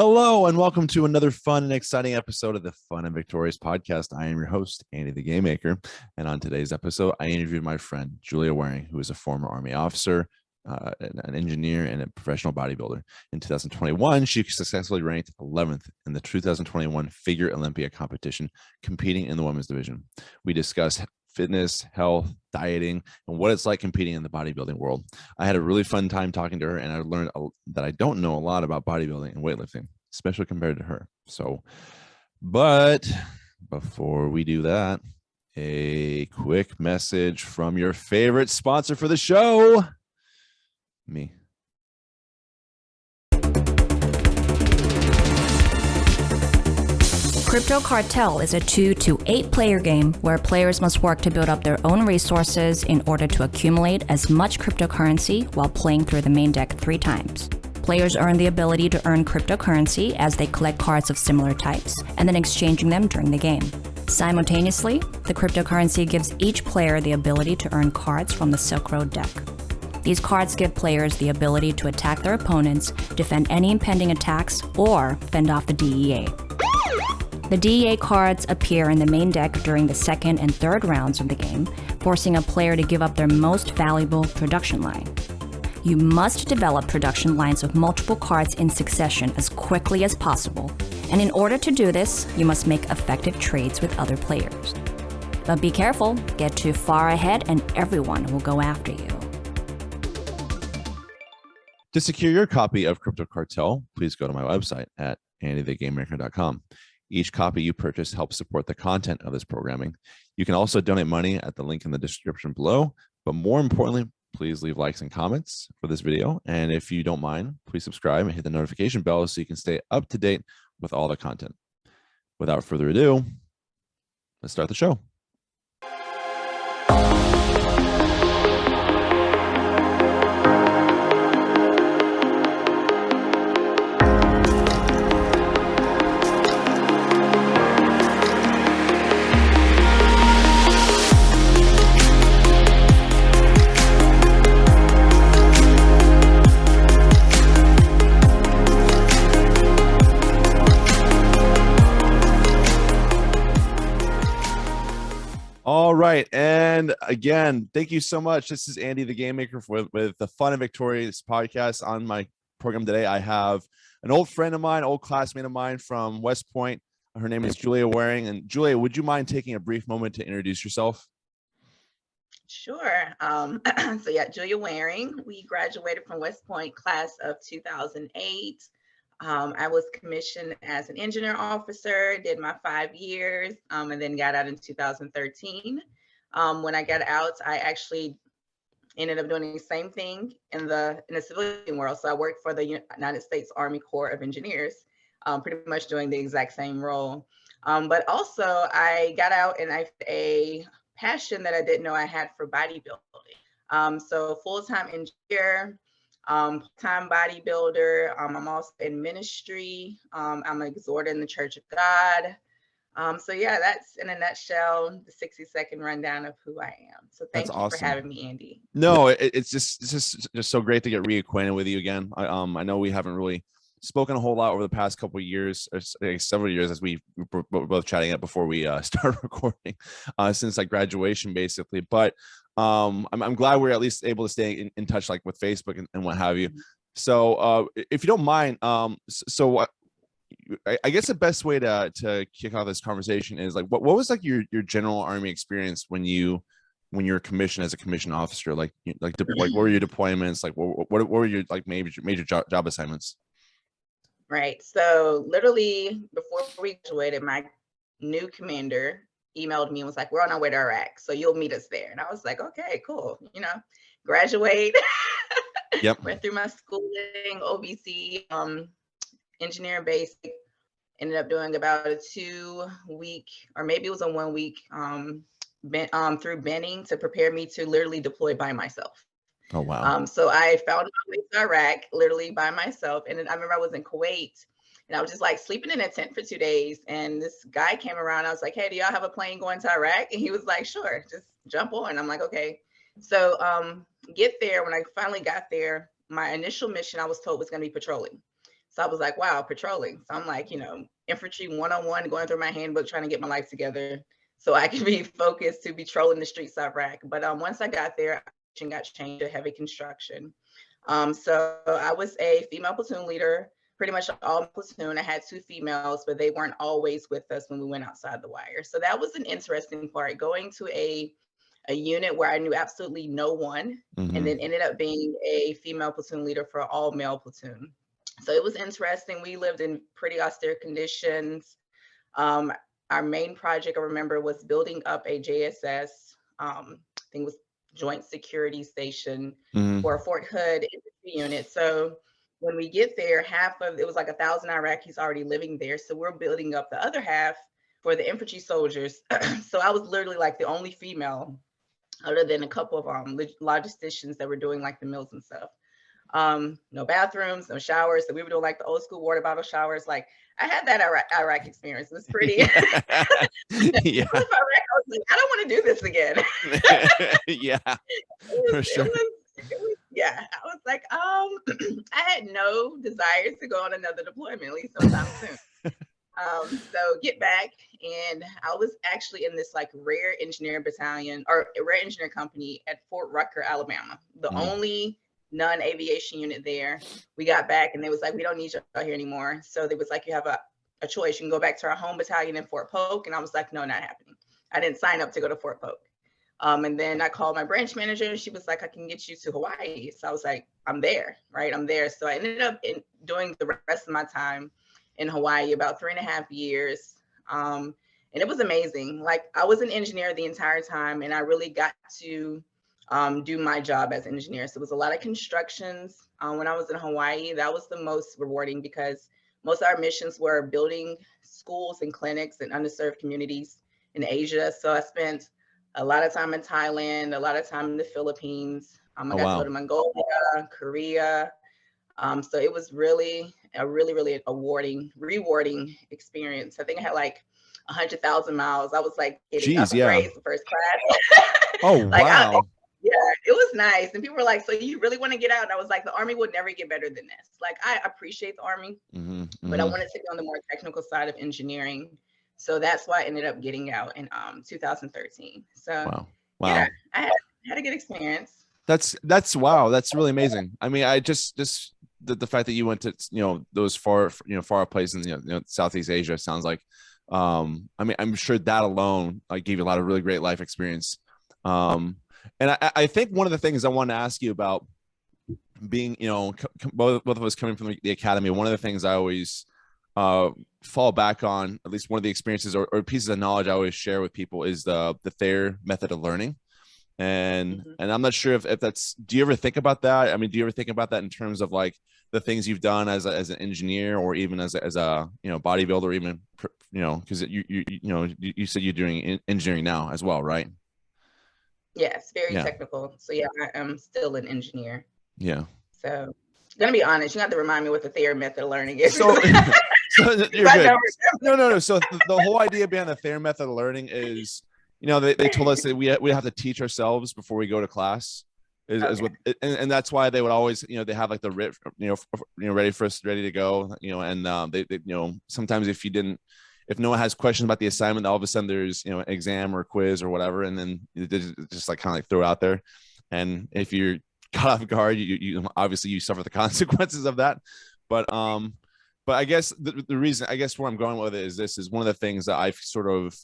Hello, and welcome to another fun and exciting episode of the Fun and Victorious podcast. I am your host, AndyTheGameMaker, and on today's episode, I interviewed my friend, Julia Waring, who is a former Army officer, an engineer, and a professional bodybuilder. In 2021, she successfully ranked 11th in the 2021 Figure Olympia competition, competing in the women's division. We discuss fitness, health, dieting, and what it's like competing in the bodybuilding world. I had a really fun time talking to her, and I learned that I don't know a lot about bodybuilding and weightlifting, especially compared to her. But before we do that, a quick message from your favorite sponsor for the show, me. Crypto Cartel is a 2 to 8 player game where players must work to build up their own resources in order to accumulate as much cryptocurrency while playing through the main deck 3 times. Players earn the ability to earn cryptocurrency as they collect cards of similar types and then exchanging them during the game. Simultaneously, the cryptocurrency gives each player the ability to earn cards from the Silk Road deck. These cards give players the ability to attack their opponents, defend any impending attacks, or fend off the DEA. The DEA cards appear in the main deck during the second and third rounds of the game, forcing a player to give up their most valuable production line. You must develop production lines of multiple cards in succession as quickly as possible, and in order to do this, you must make effective trades with other players. But be careful, get too far ahead and everyone will go after you. To secure your copy of Crypto Cartel, please go to my website at AndyTheGameMaker.com. Each copy you purchase helps support the content of this programming. You can also donate money at the link in the description below, but more importantly, please leave likes and comments for this video. And if you don't mind, please subscribe and hit the notification bell so you can stay up to date with all the content. Without further ado, let's start the show. All right. And again, thank you so much. This is Andy the Game Maker with the Fun and Victorious podcast. On my program today, I have an old friend of mine, old classmate of mine from West Point. Her name is Julia Waring. And Julia, would you mind taking a brief moment to introduce yourself? Sure. So yeah, Julia Waring. We graduated from West Point class of 2008. I was commissioned as an engineer officer, did my 5 years, and then got out in 2013. When I got out, I actually ended up doing the same thing in the civilian world. So I worked for the United States Army Corps of Engineers, pretty much doing the exact same role. But also I got out and I had a passion that I didn't know I had for bodybuilding. So full-time engineer, time bodybuilder. I'm also in ministry. I'm an exhorter in the Church of God. So yeah, that's in a nutshell, the 60-second rundown of who I am. So thank you for having me, Andy. No, it's just so great to get reacquainted with you again. I know we haven't really spoken a whole lot over the past couple of years, or several years, as we were both chatting it before we started recording, since like graduation, basically. But I'm glad we're at least able to stay in touch, like with Facebook and what have you. So if you don't mind, I guess the best way to kick off this conversation is like, what was like your general Army experience when you were commissioned as a commissioned officer? Like what were your deployments? Like what were your like major job assignments? Right. So literally before we graduated, my new commander emailed me and was like, we're on our way to Iraq, so you'll meet us there. And I was like, okay, cool. Graduate. Yep. Went through my schooling, OBC, engineering basic. Ended up doing about a 2-week, or maybe it was a 1 week, through Benning to prepare me to literally deploy by myself. Oh, wow. So I found my way to Iraq literally by myself. And then I remember I was in Kuwait and I was just like sleeping in a tent for 2 days. And this guy came around. I was like, hey, do y'all have a plane going to Iraq? And he was like, sure, just jump on. I'm like, okay. So get there. When I finally got there, my initial mission I was told was going to be patrolling. So I was like, wow, patrolling. So I'm like, infantry 101, going through my handbook, trying to get my life together so I can be focused to be patrolling the streets of Iraq. But once I got there, got changed to heavy construction. So I was a female platoon leader, pretty much all platoon. I had 2 females, but they weren't always with us when we went outside the wire. So that was an interesting part, going to a unit where I knew absolutely no one, and then ended up being a female platoon leader for an all male platoon. So it was interesting. We lived in pretty austere conditions. Our main project, I remember, was building up a JSS, I think it was Joint Security Station for Fort Hood infantry unit. So when we get there, it was like 1,000 Iraqis already living there. So we're building up the other half for the infantry soldiers. So I was literally like the only female, other than a couple of logisticians that were doing like the meals and stuff. No bathrooms, no showers. So we were doing like the old school water bottle showers. Like I had that Iraq experience. It was pretty. Yeah. I was like, I don't want to do this again. Yeah, for sure. Yeah, I was like, I had no desire to go on another deployment, at least sometime soon. So get back, and I was actually in this like rare engineer battalion or rare engineer company at Fort Rucker, Alabama, the only non-aviation unit there. We got back, and they was like, we don't need you out here anymore. So they was like, you have a choice. You can go back to our home battalion in Fort Polk. And I was like, no, not happening. I didn't sign up to go to Fort Polk. And then I called my branch manager, and she was like, I can get you to Hawaii. So I was like, I'm there, right? I'm there. So I ended up doing the rest of my time in Hawaii, about 3.5 years. And it was amazing. Like I was an engineer the entire time, and I really got to do my job as an engineer. So it was a lot of constructions. When I was in Hawaii, that was the most rewarding because most of our missions were building schools and clinics in underserved communities in Asia. So I spent a lot of time in Thailand, a lot of time in the Philippines. I got to go to Mongolia, Korea. So it was really a really rewarding experience. I think I had like 100,000 miles. I was like getting upgrades in first class. Oh, like, wow. Yeah, it was nice. And people were like, so you really want to get out? And I was like, the Army would never get better than this. Like, I appreciate the Army, but I wanted to be on the more technical side of engineering. So that's why I ended up getting out in 2013. So yeah, I had a good experience. That's wow. That's really amazing. I mean, I just the fact that you went to, those far places in, Southeast Asia sounds like, I mean, I'm sure that alone like gave you a lot of really great life experience. And I think one of the things I wanted to ask you about being, both of us coming from the academy, one of the things I always fall back on, at least one of the experiences or pieces of knowledge I always share with people is the Thayer method of learning. And I'm not sure if that's, do you ever think about that? I mean, do you ever think about that in terms of like the things you've done as an engineer or even as a bodybuilder, even, because you said you're doing engineering now as well, right? Yes, very technical. So yeah, I am still an engineer. Yeah. So gonna be honest, you have to remind me what the Thayer method of learning is. So you're good. No. So the whole idea behind the Thayer method of learning is, they told us that we have to teach ourselves before we go to class. Is what, and that's why they would always, they have like the writ, ready to go, and they sometimes if no one has questions about the assignment, all of a sudden there's, an exam or quiz or whatever. And then they just like kind of like throw it out there. And if you're caught off guard, you obviously you suffer the consequences of that. But I guess the reason, I guess where I'm going with it is this is one of the things that I've sort of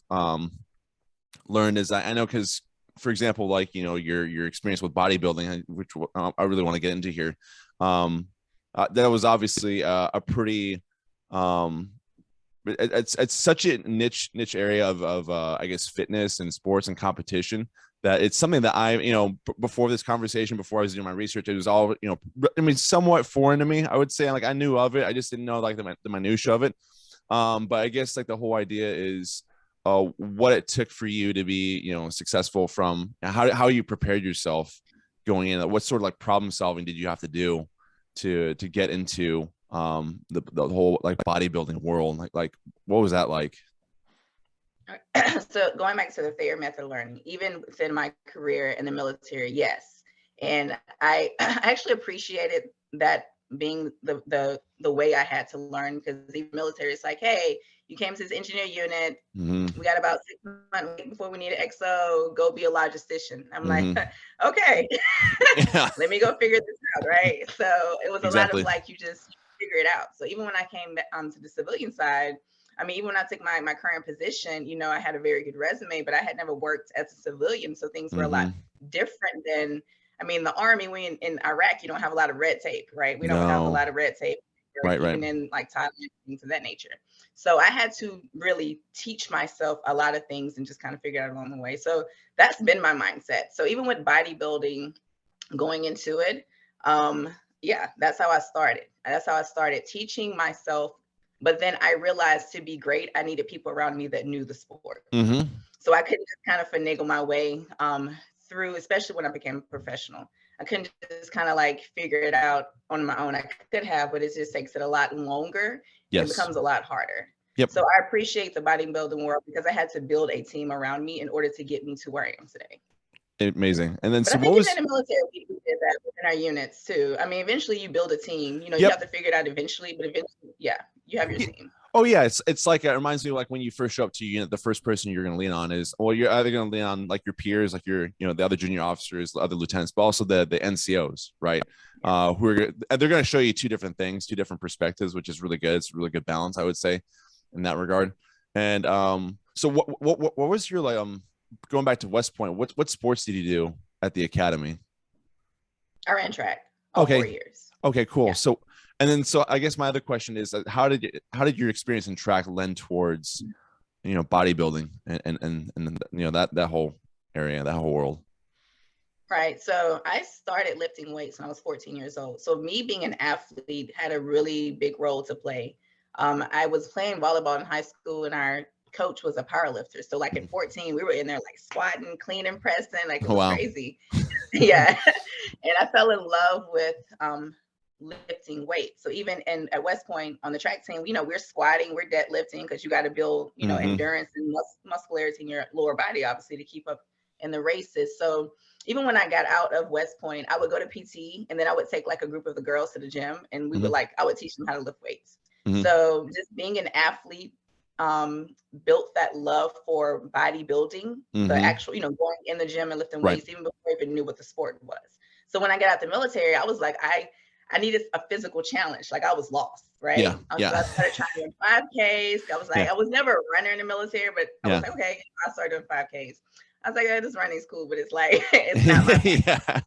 learned is I know, because for example, like, your experience with bodybuilding, which I really want to get into here. That was obviously a pretty, it's such a niche area of I guess fitness and sports and competition that it's something that I, before this conversation, before I was doing my research, it was all, I mean, somewhat foreign to me. I would say, like, I knew of it, I just didn't know like the minutia of it. But I guess like the whole idea is what it took for you to be, successful, from how you prepared yourself going in, what sort of like problem solving did you have to do to get into the whole like bodybuilding world, like what was that like? So going back to the Thayer method of learning, even within my career in the military, yes, and I actually appreciated that being the way I had to learn, because the military is like, hey, you came to this engineer unit. Mm-hmm. We got about 6 months before we need an XO. Go be a logistician. I'm like, Mm-hmm. okay, Yeah, let me go figure this out, right? So it was a lot of exactly. like, you just figure it out. So even when I came back to the civilian side, I mean, even when I took my current position, you know, I had a very good resume, but I had never worked as a civilian. So things were a lot Mm-hmm. different than, I mean, the Army, in Iraq, you don't have a lot of red tape, right? We don't have a No, lot of red tape, right, right. even in like Thailand, things of that nature. So I had to really teach myself a lot of things and just kind of figure it out along the way. So that's been my mindset. So even with bodybuilding, going into it, yeah, that's how I started. That's how I started teaching myself. But then I realized, to be great, I needed people around me that knew the sport. Mm-hmm. So I couldn't just kind of finagle my way through, especially when I became a professional. I couldn't just kind of like figure it out on my own. I could have, but it just takes it a lot longer and it Yes. becomes a lot harder. Yep. So I appreciate the bodybuilding world, because I had to build a team around me in order to get me to where I am today. Amazing. And then, But so I what think even was? in the military, we did that within our units too. I mean, eventually you build a team. You know, you Yep. have to figure it out eventually, but eventually, yeah, you have your Yeah. team. Oh yeah, it's like, it reminds me of like when you first show up to a unit, the first person you're going to lean on is, well, you're either going to lean on like your peers, like your, you know, the other junior officers, the other lieutenants, but also the NCOs, right? Who are, they're going to show you two different things, two different perspectives, which is really good. It's a really good balance, I would say, in that regard. And so what was your like going back to West Point? What sports did you do at the academy? I ran track all Okay. 4 years. Okay, cool. Yeah. So, and then, so I guess my other question is, how did your experience in track lend towards, you know, bodybuilding and you know, that whole area, that whole world? Right. So I started lifting weights when I was 14 years old. So me being an athlete had a really big role to play. I was playing volleyball in high school, and our coach was a power lifter. So like at 14, we were in there like squatting, cleaning, pressing, like it Oh was wow. crazy. Yeah. And I fell in love with lifting weights. So even at West Point on the track team, you know, we're squatting, we're deadlifting, because you got to build, you know, Mm-hmm. endurance and muscularity in your lower body, obviously, to keep up in the races. So even when I got out of West Point, I would go to PT, and then I would take like a group of the girls to the gym, and we would Mm-hmm. like, I would teach them how to lift weights. Mm-hmm. So just being an athlete built that love for bodybuilding, the Mm-hmm. actual, you know, going in the gym and lifting Right. weights, even before I even knew what the sport was. So when I got out the military, I was like, I needed a physical challenge. Like I was lost, Yeah. right? So Yeah. I started trying to run 5Ks. I was like, Yeah. I was never a runner in the military, but I was Yeah. like, okay, I started doing 5Ks. I was like, yeah, this running's cool, but it's like, it's not my passion. Yeah.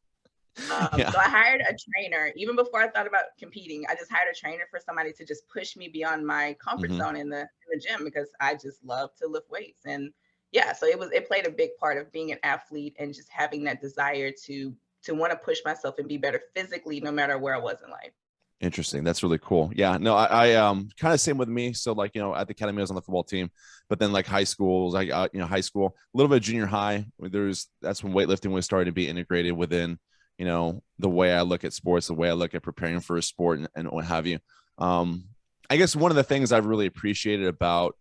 Yeah. So I hired a trainer. Even before I thought about competing, I just hired a trainer for somebody to just push me beyond my comfort Mm-hmm. zone in the gym, because I just love to lift weights. And yeah, so it played a big part of being an athlete and just having that desire to want to push myself and be better physically, no matter where I was in life. Interesting. That's really cool. Yeah. No, I kind of same with me. So like, you know, at the academy I was on the football team, but then like high schools, like you know, high school, a little bit of junior high. That's when weightlifting was starting to be integrated within, you know, the way I look at sports, the way I look at preparing for a sport, and what have you. I guess one of the things I've really appreciated about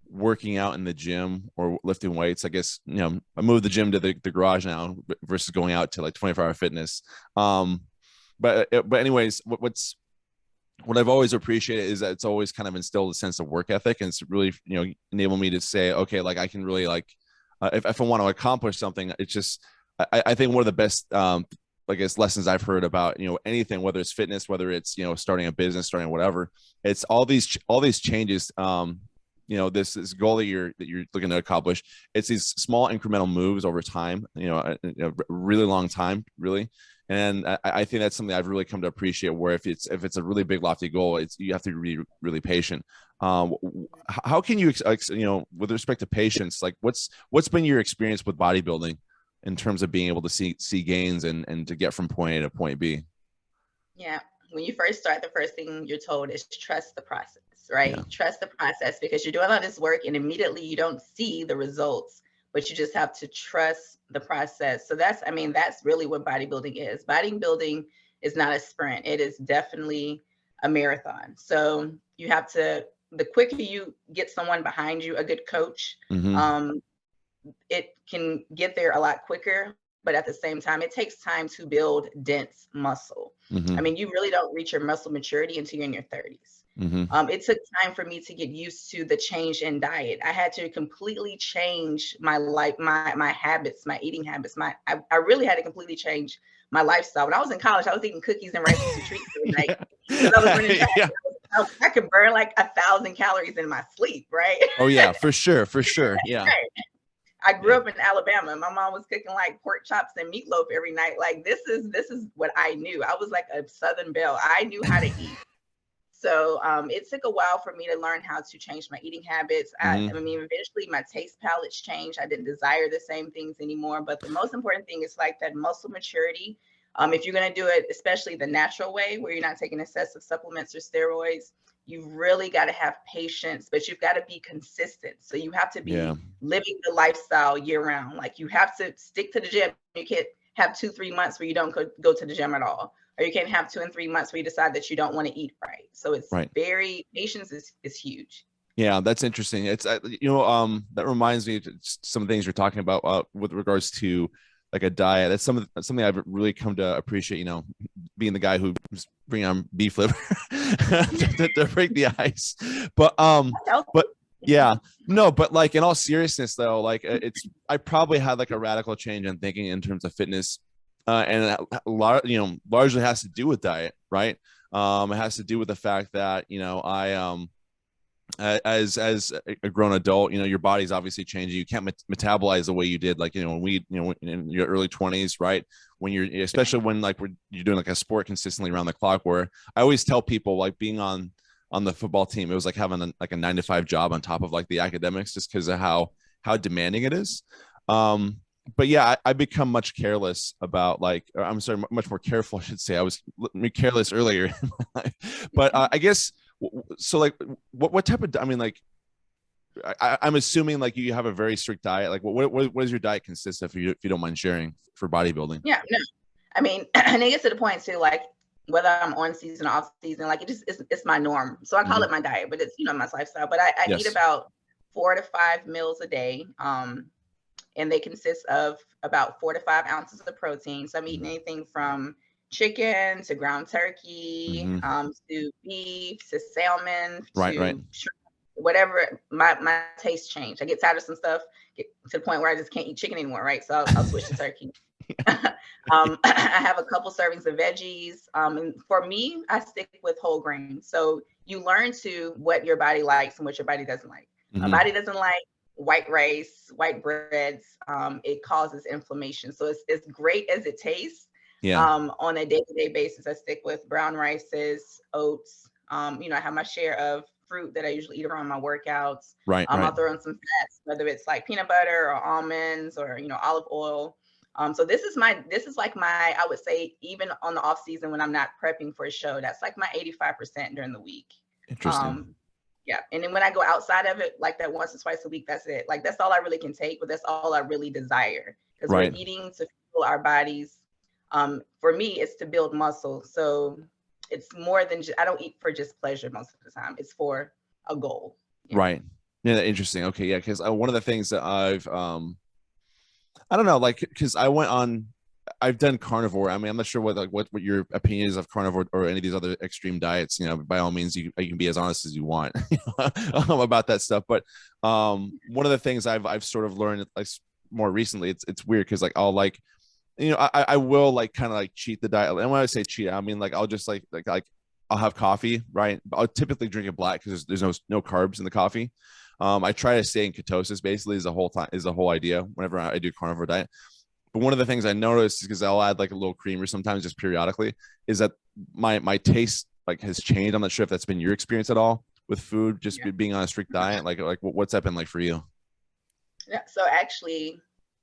working out in the gym or lifting weights, I guess, you know, I moved the gym to the garage now versus going out to like 24-hour fitness. But anyways, what I've always appreciated is that it's always kind of instilled a sense of work ethic, and it's really, you know, enabled me to say, okay, like I can really like, if I want to accomplish something, it's just, I think one of the best, I guess, lessons I've heard about, you know, anything, whether it's fitness, whether it's, you know, starting a business, starting whatever, it's all these changes, you know, this goal that you're looking to accomplish. It's these small incremental moves over time, you know, a really long time, really. And I think that's something I've really come to appreciate, where if it's a really big lofty goal, you have to be really, really patient. How can you, you know, with respect to patience, like what's been your experience with bodybuilding in terms of being able to see gains and to get from point A to point B? Yeah. When you first start, the first thing you're told is trust the process, Yeah. right? Trust the process, because you're doing all this work and immediately you don't see the results, but you just have to trust the process. So that's really what bodybuilding is. Bodybuilding is not a sprint. It is definitely a marathon. So you have to, the quicker you get someone behind you, a good coach, Mm-hmm. it can get there a lot quicker. but at the same time, it takes time to build dense muscle. Mm-hmm. I mean, you really don't reach your muscle maturity until you're in your 30s. Mm-hmm. It took time for me to get used to the change in diet. I had to completely change my life, my habits, my eating habits. I really had to completely change my lifestyle. When I was in college, I was eating cookies and Rice Krispie treats every night because I was running track. Yeah. I could burn like 1,000 calories in my sleep, right? Oh yeah, for sure. Yeah. Right. I grew up in Alabama. My mom was cooking like pork chops and meatloaf every night. Like this is what I knew. I was like a Southern belle. I knew how to eat. So it took a while for me to learn how to change my eating habits. I mean, eventually my taste palettes changed. I didn't desire the same things anymore. But the most important thing is like that muscle maturity. If you're going to do it, especially the natural way where you're not taking excessive supplements or steroids, you've really got to have patience, but you've got to be consistent. So you have to be living the lifestyle year round. Like you have to stick to the gym. You can't have 2-3 months where you don't go to the gym at all. Or you can't have 2 and 3 months where you decide that you don't want to eat right. So it's patience is huge. Yeah, that's interesting. It's that reminds me of some things you're talking about with regards to like a diet. That's something I've really come to appreciate. You know, being the guy who's bringing on beef liver to break the ice. But yeah, no, but like in all seriousness though, like I probably had like a radical change in thinking in terms of fitness. And that largely has to do with diet, right? It has to do with the fact that, I, as a grown adult, your body's obviously changing. You can't metabolize the way you did, like, when in your early 20s, right? When especially when like you're doing like a sport consistently around the clock, where I always tell people like being on the football team, it was like having a 9-to-5 job on top of like the academics, just because of how demanding it is. But yeah, I become much careless about much more careful, I should say. I was careless earlier in my life. But I guess, so like, what type of, I mean, like, I'm assuming like you have a very strict diet. Like what does your diet consist of, if you don't mind sharing, for bodybuilding? Yeah, no. I mean, and it gets to the point too, like whether I'm on season or off season, like it's my norm. So I call it my diet, but it's, my lifestyle. But I eat about 4 to 5 meals a day. And they consist of about 4 to 5 ounces of protein. So I'm eating anything from chicken to ground turkey, to beef to salmon, to shrimp, whatever. My taste changed. I get tired of some stuff, get to the point where I just can't eat chicken anymore, right? So I'll switch to turkey. I have a couple servings of veggies. And for me, I stick with whole grains. So you learn what your body likes and what your body doesn't like. My body doesn't like white rice, white breads. It causes inflammation. So it's great as it tastes. On a day-to-day basis, I stick with brown rices, oats. I have my share of fruit that I usually eat around my workouts. I'll throw in some fats, whether it's like peanut butter or almonds or olive oil. So this is like my, I would say, even on the off season when I'm not prepping for a show, that's like my 85% during the week. Interesting. Yeah. And then when I go outside of it, like that once or twice a week, that's it. Like that's all I really can take, but that's all I really desire. Because we're eating to fuel our bodies. For me, it's to build muscle. So it's more than I don't eat for just pleasure most of the time. It's for a goal. Right. Yeah. Interesting. Okay. Yeah. Because one of the things that I don't know, like, because I've done carnivore. I mean, I'm not sure what your opinion is of carnivore or any of these other extreme diets. By all means, you can be as honest as you want about that stuff. But one of the things I've sort of learned, like, more recently, it's weird because like I'll like, I will like kind of like cheat the diet. And when I say cheat, I mean like I'll just like I'll have coffee, right? I'll typically drink it black because there's no carbs in the coffee. I try to stay in ketosis basically is the whole idea whenever I do carnivore diet. But one of the things I noticed, because I'll add like a little creamer sometimes just periodically, is that my taste like has changed. I'm not sure if that's been your experience at all with food, just being on a strict diet. Like what's that been like for you? Yeah. So actually,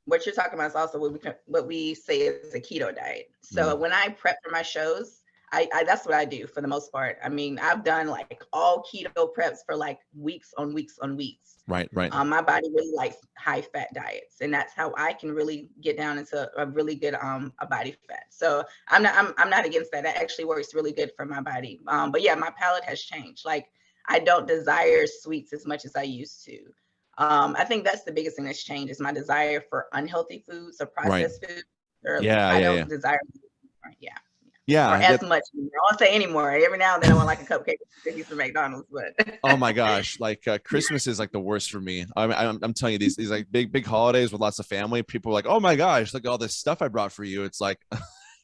what you're talking about is also what we say is a keto diet. So when I prep for my shows, I that's what I do for the most part. I mean, I've done like all keto preps for like weeks on weeks on weeks. Right. My body really likes high fat diets, and that's how I can really get down into a really good a body fat. So I'm not against that. That actually works really good for my body. But yeah, my palate has changed. Like I don't desire sweets as much as I used to. I think that's the biggest thing that's changed is my desire for unhealthy foods or processed food. Or Yeah, I yeah, don't yeah. desire more. Yeah. Or Yeah, as much. I won't say anymore. Every now and then I want like a cupcake cookies from McDonald's, but oh my gosh, like Christmas is like the worst for me. I'm telling you, these like big holidays with lots of family, people are like, oh my gosh, look at all this stuff I brought for you. It's like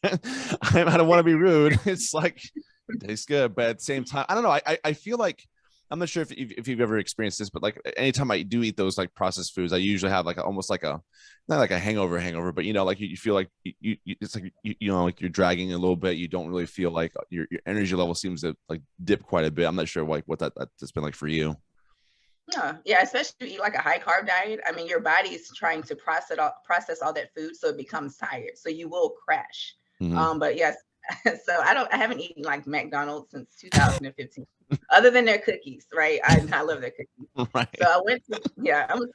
I don't want to be rude. It's like it tastes good, but at the same time, I don't know. I feel like I'm not sure if you've ever experienced this, but like anytime I do eat those like processed foods, I usually have like almost like a not like a hangover, but you know, like you feel like it's like you know, like you're dragging a little bit. You don't really feel like your energy level seems to like dip quite a bit. I'm not sure like what that's been like for you. yeah, especially if you eat like a high carb diet. I mean, your body is trying to process all that food, so it becomes tired. So you will crash. Mm-hmm. But yes, so I haven't eaten like McDonald's since 2015, other than their cookies, right? I love their cookies. So Right. I went to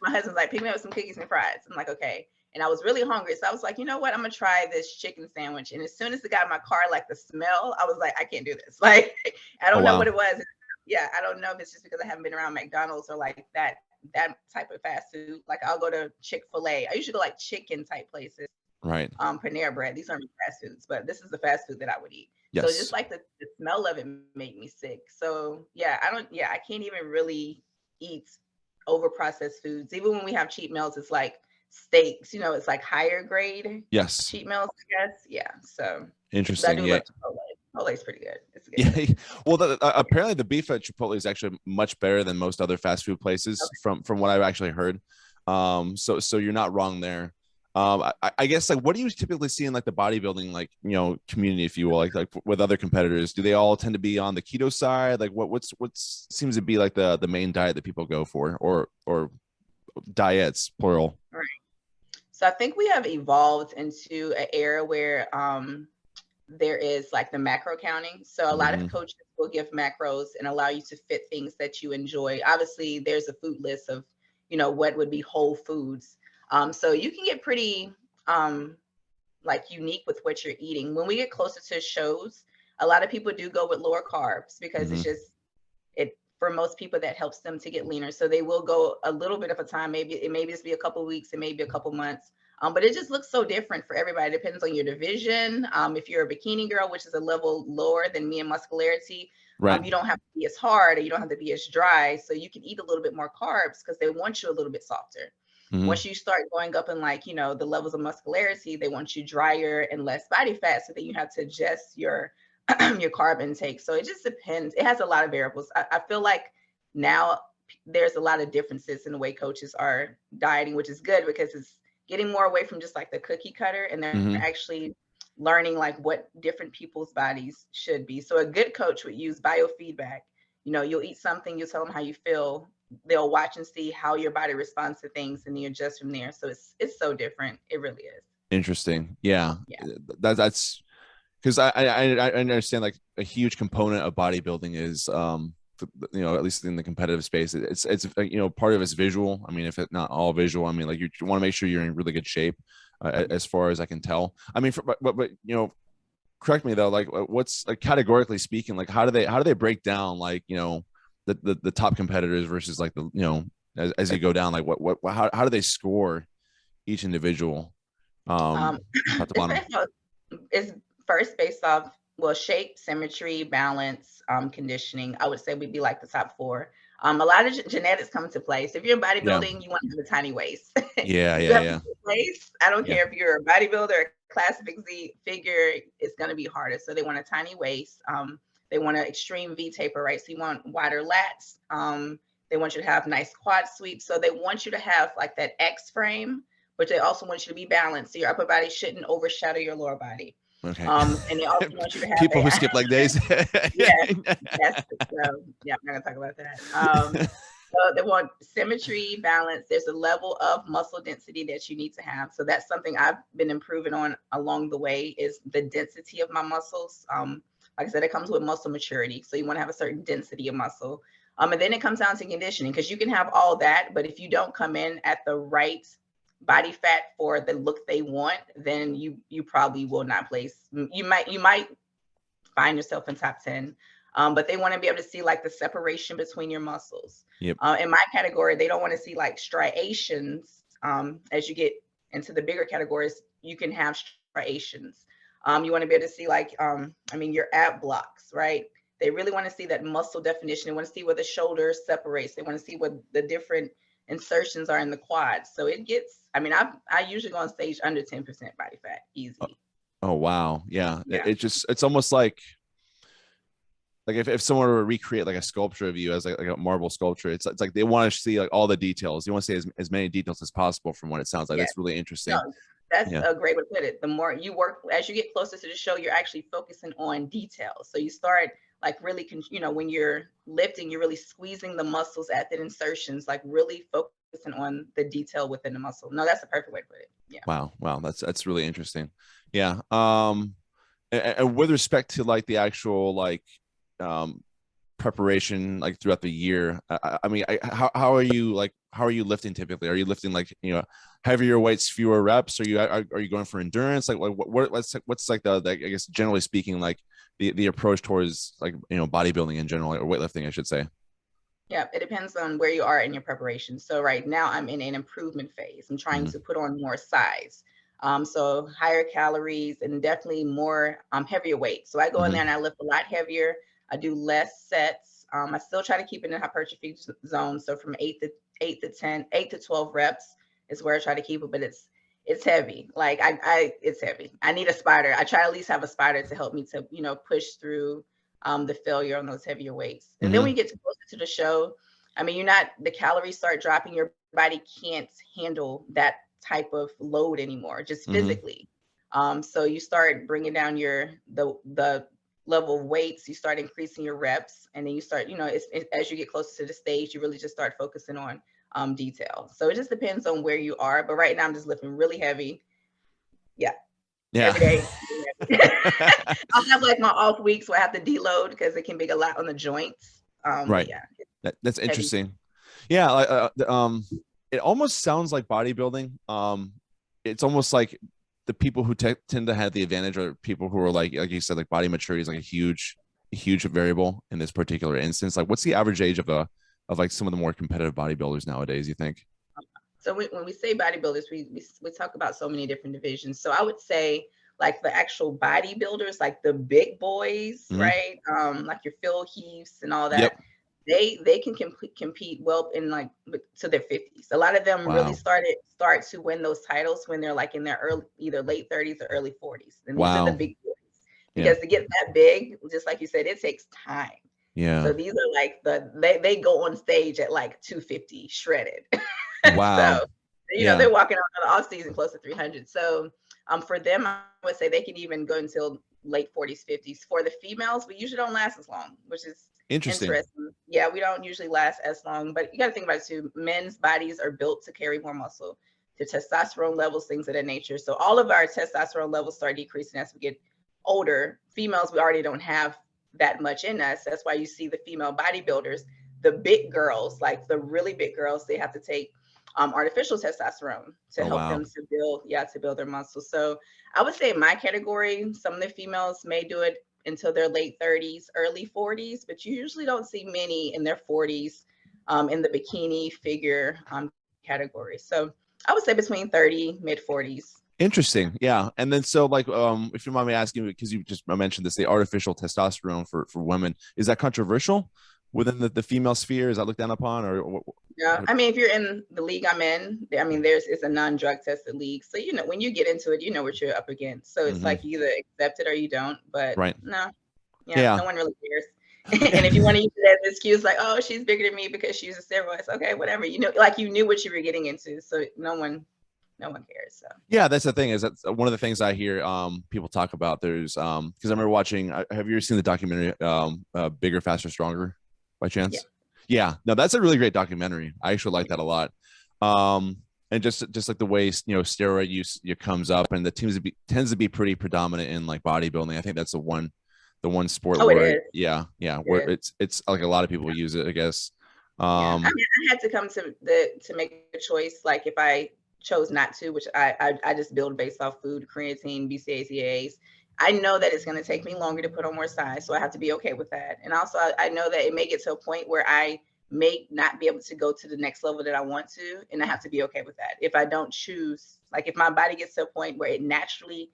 my husband's like, pick me up some cookies and fries. I'm like, okay. And I was really hungry, so I was like, you know what? I'm gonna try this chicken sandwich. And as soon as it got in my car, like the smell, I was like, I can't do this. Like, I Oh don't know what wow. it was. Yeah, I don't know if it's just because I haven't been around McDonald's or like that type of fast food. Like I'll go to Chick-fil-A. I usually go like chicken type places. Right. Panera Bread. These aren't fast foods, but this is the fast food that I would eat. So just Yes. like the smell of it made me sick. So yeah, I can't even really eat over processed foods. Even when we have cheat meals, it's like steaks, it's like higher grade Yes. cheat meals, I guess. Yeah. So, but I Interesting. do Yeah. love Chipotle. Chipotle's pretty good. It's good. Yeah. Well, apparently the beef at Chipotle is actually much better than most other fast food places Okay. from what I've actually heard. So you're not wrong there. I guess like what do you typically see in like the bodybuilding like community, if you will, like with other competitors? Do they all tend to be on the keto side? Like what seems to be like the main diet that people go for, or diets plural? Right. So I think we have evolved into an era where there is like the macro counting. So a lot of Mm-hmm. coaches will give macros and allow you to fit things that you enjoy. Obviously, there's a food list of, what would be whole foods. So you can get pretty like unique with what you're eating. When we get closer to shows, a lot of people do go with lower carbs because Mm-hmm. it's just it for most people that helps them to get leaner. So they will go a little bit of a time. Maybe just be a couple weeks, it may be a couple months. But it just looks so different for everybody. It depends on your division. If you're a bikini girl, which is a level lower than me in muscularity, Right. you don't have to be as hard or you don't have to be as dry. So you can eat a little bit more carbs because they want you a little bit softer. Mm-hmm. Once you start going up in like, the levels of muscularity, they want you drier and less body fat. So then you have to adjust your your carb intake. So it just depends. It has a lot of variables. I feel like now there's a lot of differences in the way coaches are dieting, which is good because it's getting more away from just like the cookie cutter and they're Mm-hmm. actually learning like what different people's bodies should be. So a good coach would use biofeedback. You'll eat something, you tell them how you feel. They'll watch and see how your body responds to things and you adjust from there. So it's so different. It really is. Interesting. Yeah. Yeah. That's because I understand like a huge component of bodybuilding is at least in the competitive space it's part of it's visual. I mean, if it's not all visual, I mean, like you want to make sure you're in really good shape, as far as I can tell. I mean, but correct me though, like what's like categorically speaking, like how do they break down like the top competitors versus like the as you go down, like what how do they score each individual Um, top to it's bottom? based off, it's first based off, well, shape, symmetry, balance, conditioning. I would say we'd be like the top four. A lot of genetics come into play. So if you're in Yeah, bodybuilding, you want to have a tiny waist. yeah, You yeah, have a yeah, big waist. I don't yeah. care if you're a bodybuilder or classic Z figure, it's going to be harder. So they want a tiny waist. They want an extreme V taper, right? So you want wider lats. They want you to have nice quad sweeps. So they want you to have like that X frame, but they also want you to be balanced. So your upper body shouldn't overshadow your lower body. Okay. And they also want you to have People who skip leg days. yeah, yes. So yeah, I'm not gonna talk about that. So they want symmetry, balance. There's a level of muscle density that you need to have. So that's something I've been improving on along the way is the density of my muscles. Like I said, it comes with muscle maturity. So you want to have a certain density of muscle. And then it comes down to conditioning because you can have all that, but if you don't come in at the right body fat for the look they want, then you probably will not place. You might find yourself in top 10. But they want to be able to see like the separation between your muscles. Yep. In my category, they don't want to see like striations. As you get into the bigger categories, you can have striations. You want to be able to see like, your ab blocks, right? They really want to see that muscle definition. They want to see where the shoulder separates. They want to see what the different insertions are in the quads. So it gets, I usually go on stage under 10% body fat, easy. Oh, wow. Yeah. Yeah. It's almost like if someone were to recreate like a sculpture of you as like a marble sculpture, it's like they want to see like all the details. You want to see as many details as possible from what it sounds like. That's really interesting. No, that's a great way to put it. The more you work, as you get closer to the show, you're actually focusing on details. So you start like really, when you're lifting, you're really squeezing the muscles at the insertions, like really focusing on the detail within the muscle. No, that's the perfect way to put it. Yeah. Wow. That's really interesting. Yeah. And with respect to like the actual like preparation like throughout the year, how are you lifting typically? Are you lifting like heavier weights, fewer reps? Are you going for endurance? Like what's like the I guess generally speaking like the approach towards like bodybuilding in general, or weightlifting I should say? Yeah, it depends on where you are in your preparation. So right now I'm in an improvement phase. I'm trying to put on more size. So higher calories and definitely more heavier weight. So I go in there and I lift a lot heavier. I do less sets. I still try to keep it in the hypertrophy zone. So from 8 to 12 reps is where I try to keep it, but it's heavy. Like it's heavy. I need a spider. I try to at least have a spider to help me to, push through the failure on those heavier weights. And then when you get closer to the show, the calories start dropping. Your body can't handle that type of load anymore, just physically. So you start bringing down the level of weights, you start increasing your reps, and then you start, as you get closer to the stage, you really just start focusing on detail. So it just depends on where you are. But right now I'm just lifting really heavy. Yeah. Every day. I'll have like my off weeks where I have to deload because it can be a lot on the joints. Right. Yeah. That's interesting. Yeah. It almost sounds like bodybuilding. It's almost like the people who tend to have the advantage are people who are like you said, like body maturity is like a huge variable in this particular instance. Like, what's the average age of like some of the more competitive bodybuilders nowadays, you think? So when we say bodybuilders, we talk about so many different divisions. So I would say like the actual bodybuilders, like the big boys, right? Like your Phil Heaths and all that. They can compete well in like to their 50s. A lot of them really start to win those titles when they're like in their either late 30s or early 40s. And these are the big boys. Because to get that big, just like you said, it takes time. Yeah. So these are like they go on stage at like 250 shredded. Wow. So they're walking on the off season close to 300. So for them, I would say they can even go until late 40s, 50s. For the females, we usually don't last as long, which is interesting. Yeah, we don't usually last as long, but you got to think about it too. Men's bodies are built to carry more muscle, to testosterone levels, things of that nature. So all of our testosterone levels start decreasing as we get older. Females, we already don't have that much in us. That's why you see the female bodybuilders, the big girls, like the really big girls, they have to take artificial testosterone to help them to build their muscles. So I would say in my category, some of the females may do it until their late 30s, early 40s, but you usually don't see many in their 40s in the bikini figure category. So I would say between 30, mid 40s. Interesting. Yeah. And then so like if you mind me asking, because you just mentioned this, the artificial testosterone for women, is that controversial within the female sphere? Is that looked down upon, or yeah, if you're in the league I'm in, it's a non-drug tested league. So when you get into it, you know what you're up against. So it's like you either accept it or you don't. But no one really cares. And if you want to use it as an excuse, like, oh, she's bigger than me because she uses steroids, okay, whatever. Like you knew what you were getting into. So no one cares. So yeah, that's the thing, is that's one of the things I hear people talk about. There's because I remember watching, have you ever seen the documentary Bigger, Faster, Stronger by chance? Yeah, no, that's a really great documentary. I actually like that a lot. And just like the way steroid use comes up, and the tends to be pretty predominant in like bodybuilding. I think that's the one sport where where it's like a lot of people use it, I guess. I had to come to make a choice. Like if I chose not to, which I just build based off food, creatine, BCAAs, EAAs. I know that it's going to take me longer to put on more size, so I have to be okay with that. And also, I know that it may get to a point where I may not be able to go to the next level that I want to, and I have to be okay with that. If I don't choose, like if my body gets to a point where it naturally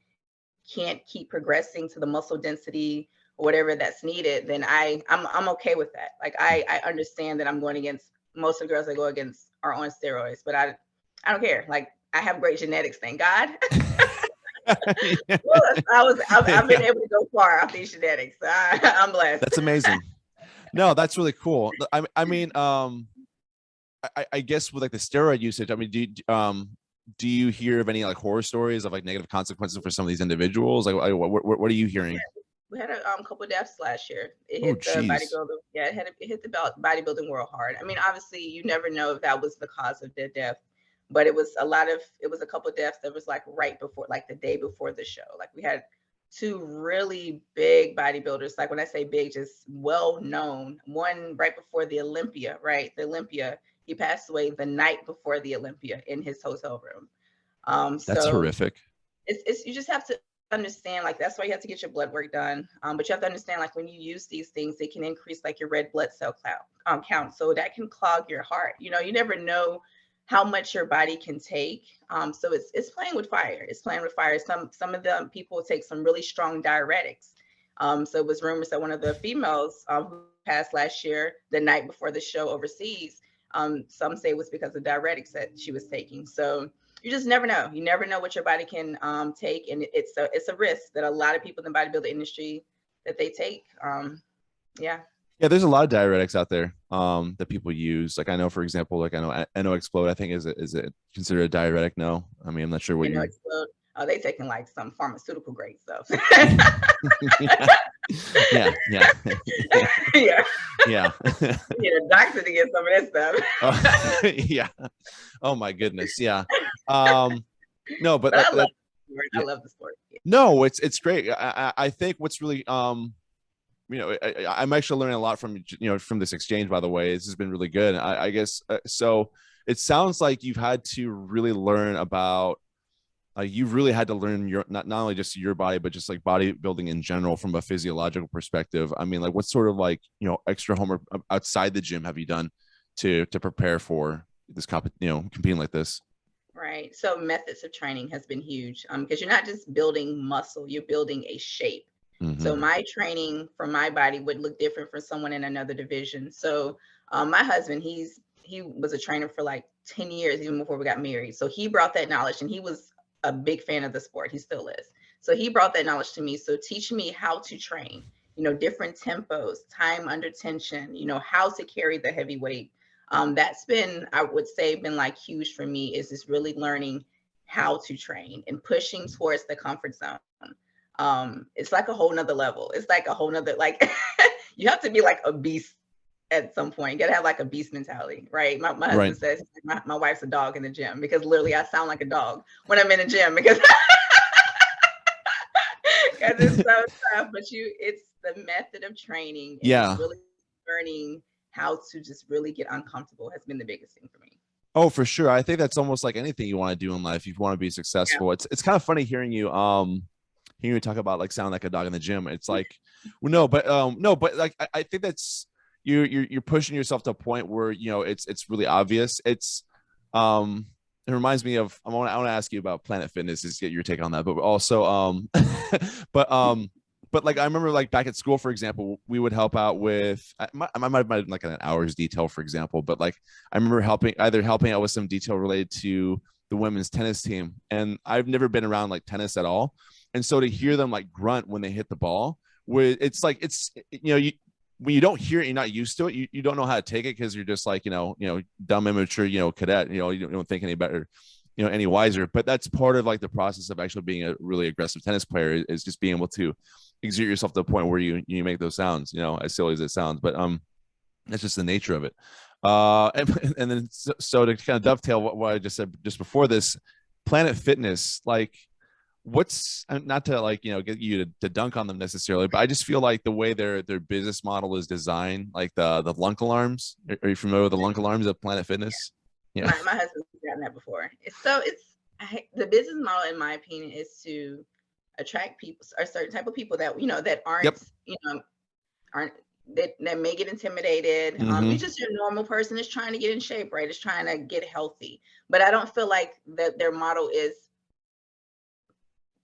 can't keep progressing to the muscle density or whatever that's needed, then I'm okay with that. Like I understand that I'm going against most of the girls I go against are on steroids, but I don't care. Like I have great genetics, thank God. Yeah. I've been Yeah. able to go far off these genetics. So I'm blessed. That's amazing. No, that's really cool. I mean, I guess with like the steroid usage, I mean, do you hear of any like horror stories of like negative consequences for some of these individuals? Like, what are you hearing? We had a couple deaths last year. It Oh, hit the geez. bodybuilding. Yeah, it hit the bodybuilding world hard. I mean, obviously, you never know if that was the cause of their death, but it was a couple deaths that was like right before, like the day before the show. Like we had two really big bodybuilders. Like when I say big, just well known. One right before the Olympia, right? The Olympia. He passed away the night before the Olympia in his hotel room. That's So horrific. it's you just have to understand, like that's why you have to get your blood work done, but you have to understand, like when you use these things, they can increase like your red blood cell count, so that can clog your heart. You know, you never know how much your body can take. So it's playing with fire. It's playing with fire. Some of them people take some really strong diuretics. So it was rumors that one of the females who passed last year, the night before the show overseas, some say it was because of diuretics that she was taking. So you just never know. You never know what your body can take, and it's a risk that a lot of people in the bodybuilding industry that they take. Yeah. Yeah, there's a lot of diuretics out there that people use. Like I know, for example, like I know Explode. I think is it considered a diuretic? No, I mean I'm not sure what You know, you're. Explode. They taking like some pharmaceutical grade stuff. Yeah, yeah, yeah, Yeah. yeah. You know, doctor to get some of that stuff. Yeah. Oh my goodness. Yeah. No, but But I love that the sport. I yeah. love the sport. No, it's great. I think what's really I'm actually learning a lot from from this exchange. By the way, this has been really good. I guess so. It sounds like you've had to really learn about. You've really had to learn your not only just your body, but just like bodybuilding in general from a physiological perspective. I mean, like what sort of like extra homework outside the gym have you done to prepare for this competing like this? Right. So methods of training has been huge because you're not just building muscle, you're building a shape. So Mm-hmm. my training for my body would look different from someone in another division. So my husband, he was a trainer for like 10 years, even before we got married. So he brought that knowledge, and he was a big fan of the sport. He still is. So he brought that knowledge to me. So teach me how to train, different tempos, time under tension, how to carry the heavy weight. That's been, I would say, been like huge for me, is just really learning how to train and pushing towards the comfort zone. It's like a whole nother level. It's like a whole nother, like you have to be like a beast at some point. You gotta have like a beast mentality, right? My Right. husband says my wife's a dog in the gym, because literally I sound like a dog when I'm in the gym, because it's so tough. But it's the method of training and just Yeah. really learning how to just really get uncomfortable has been the biggest thing for me. Oh, for sure. I think that's almost like anything you want to do in life. You want to be Yeah. successful. It's kind of funny hearing you talk about like sound like a dog in the gym. It's like, well, no, but like I think that's you're pushing yourself to a point where it's really obvious. It reminds me of I want to ask you about Planet Fitness, is get your take on that, but also but but like I remember like back at school, for example, we would help out with I might have been like an hour's detail, for example, but like I remember helping out with some detail related to the women's tennis team, and I've never been around like tennis at all, and so to hear them like grunt when they hit the ball, where it's like you when you don't hear it, you're not used to it. You don't know how to take it because you're just like dumb immature cadet. You don't think any better, any wiser. But that's part of like the process of actually being a really aggressive tennis player, is just being able to exert yourself to the point where you make those sounds. As silly as it sounds, but that's just the nature of it. And then so to kind of dovetail what I just said just before this, Planet Fitness, like what's not to like get you to dunk on them necessarily, but I just feel like the way their business model is designed, like the lunk alarms. Are you familiar with the lunk alarms of Planet Fitness? Yeah. My husband's gotten that before. The business model, in my opinion, is to attract people, or a certain type of people that that aren't Yep. aren't that may get intimidated. Mm-hmm. You're just your normal person is trying to get in shape, right? Is trying to get healthy. But I don't feel like that their model is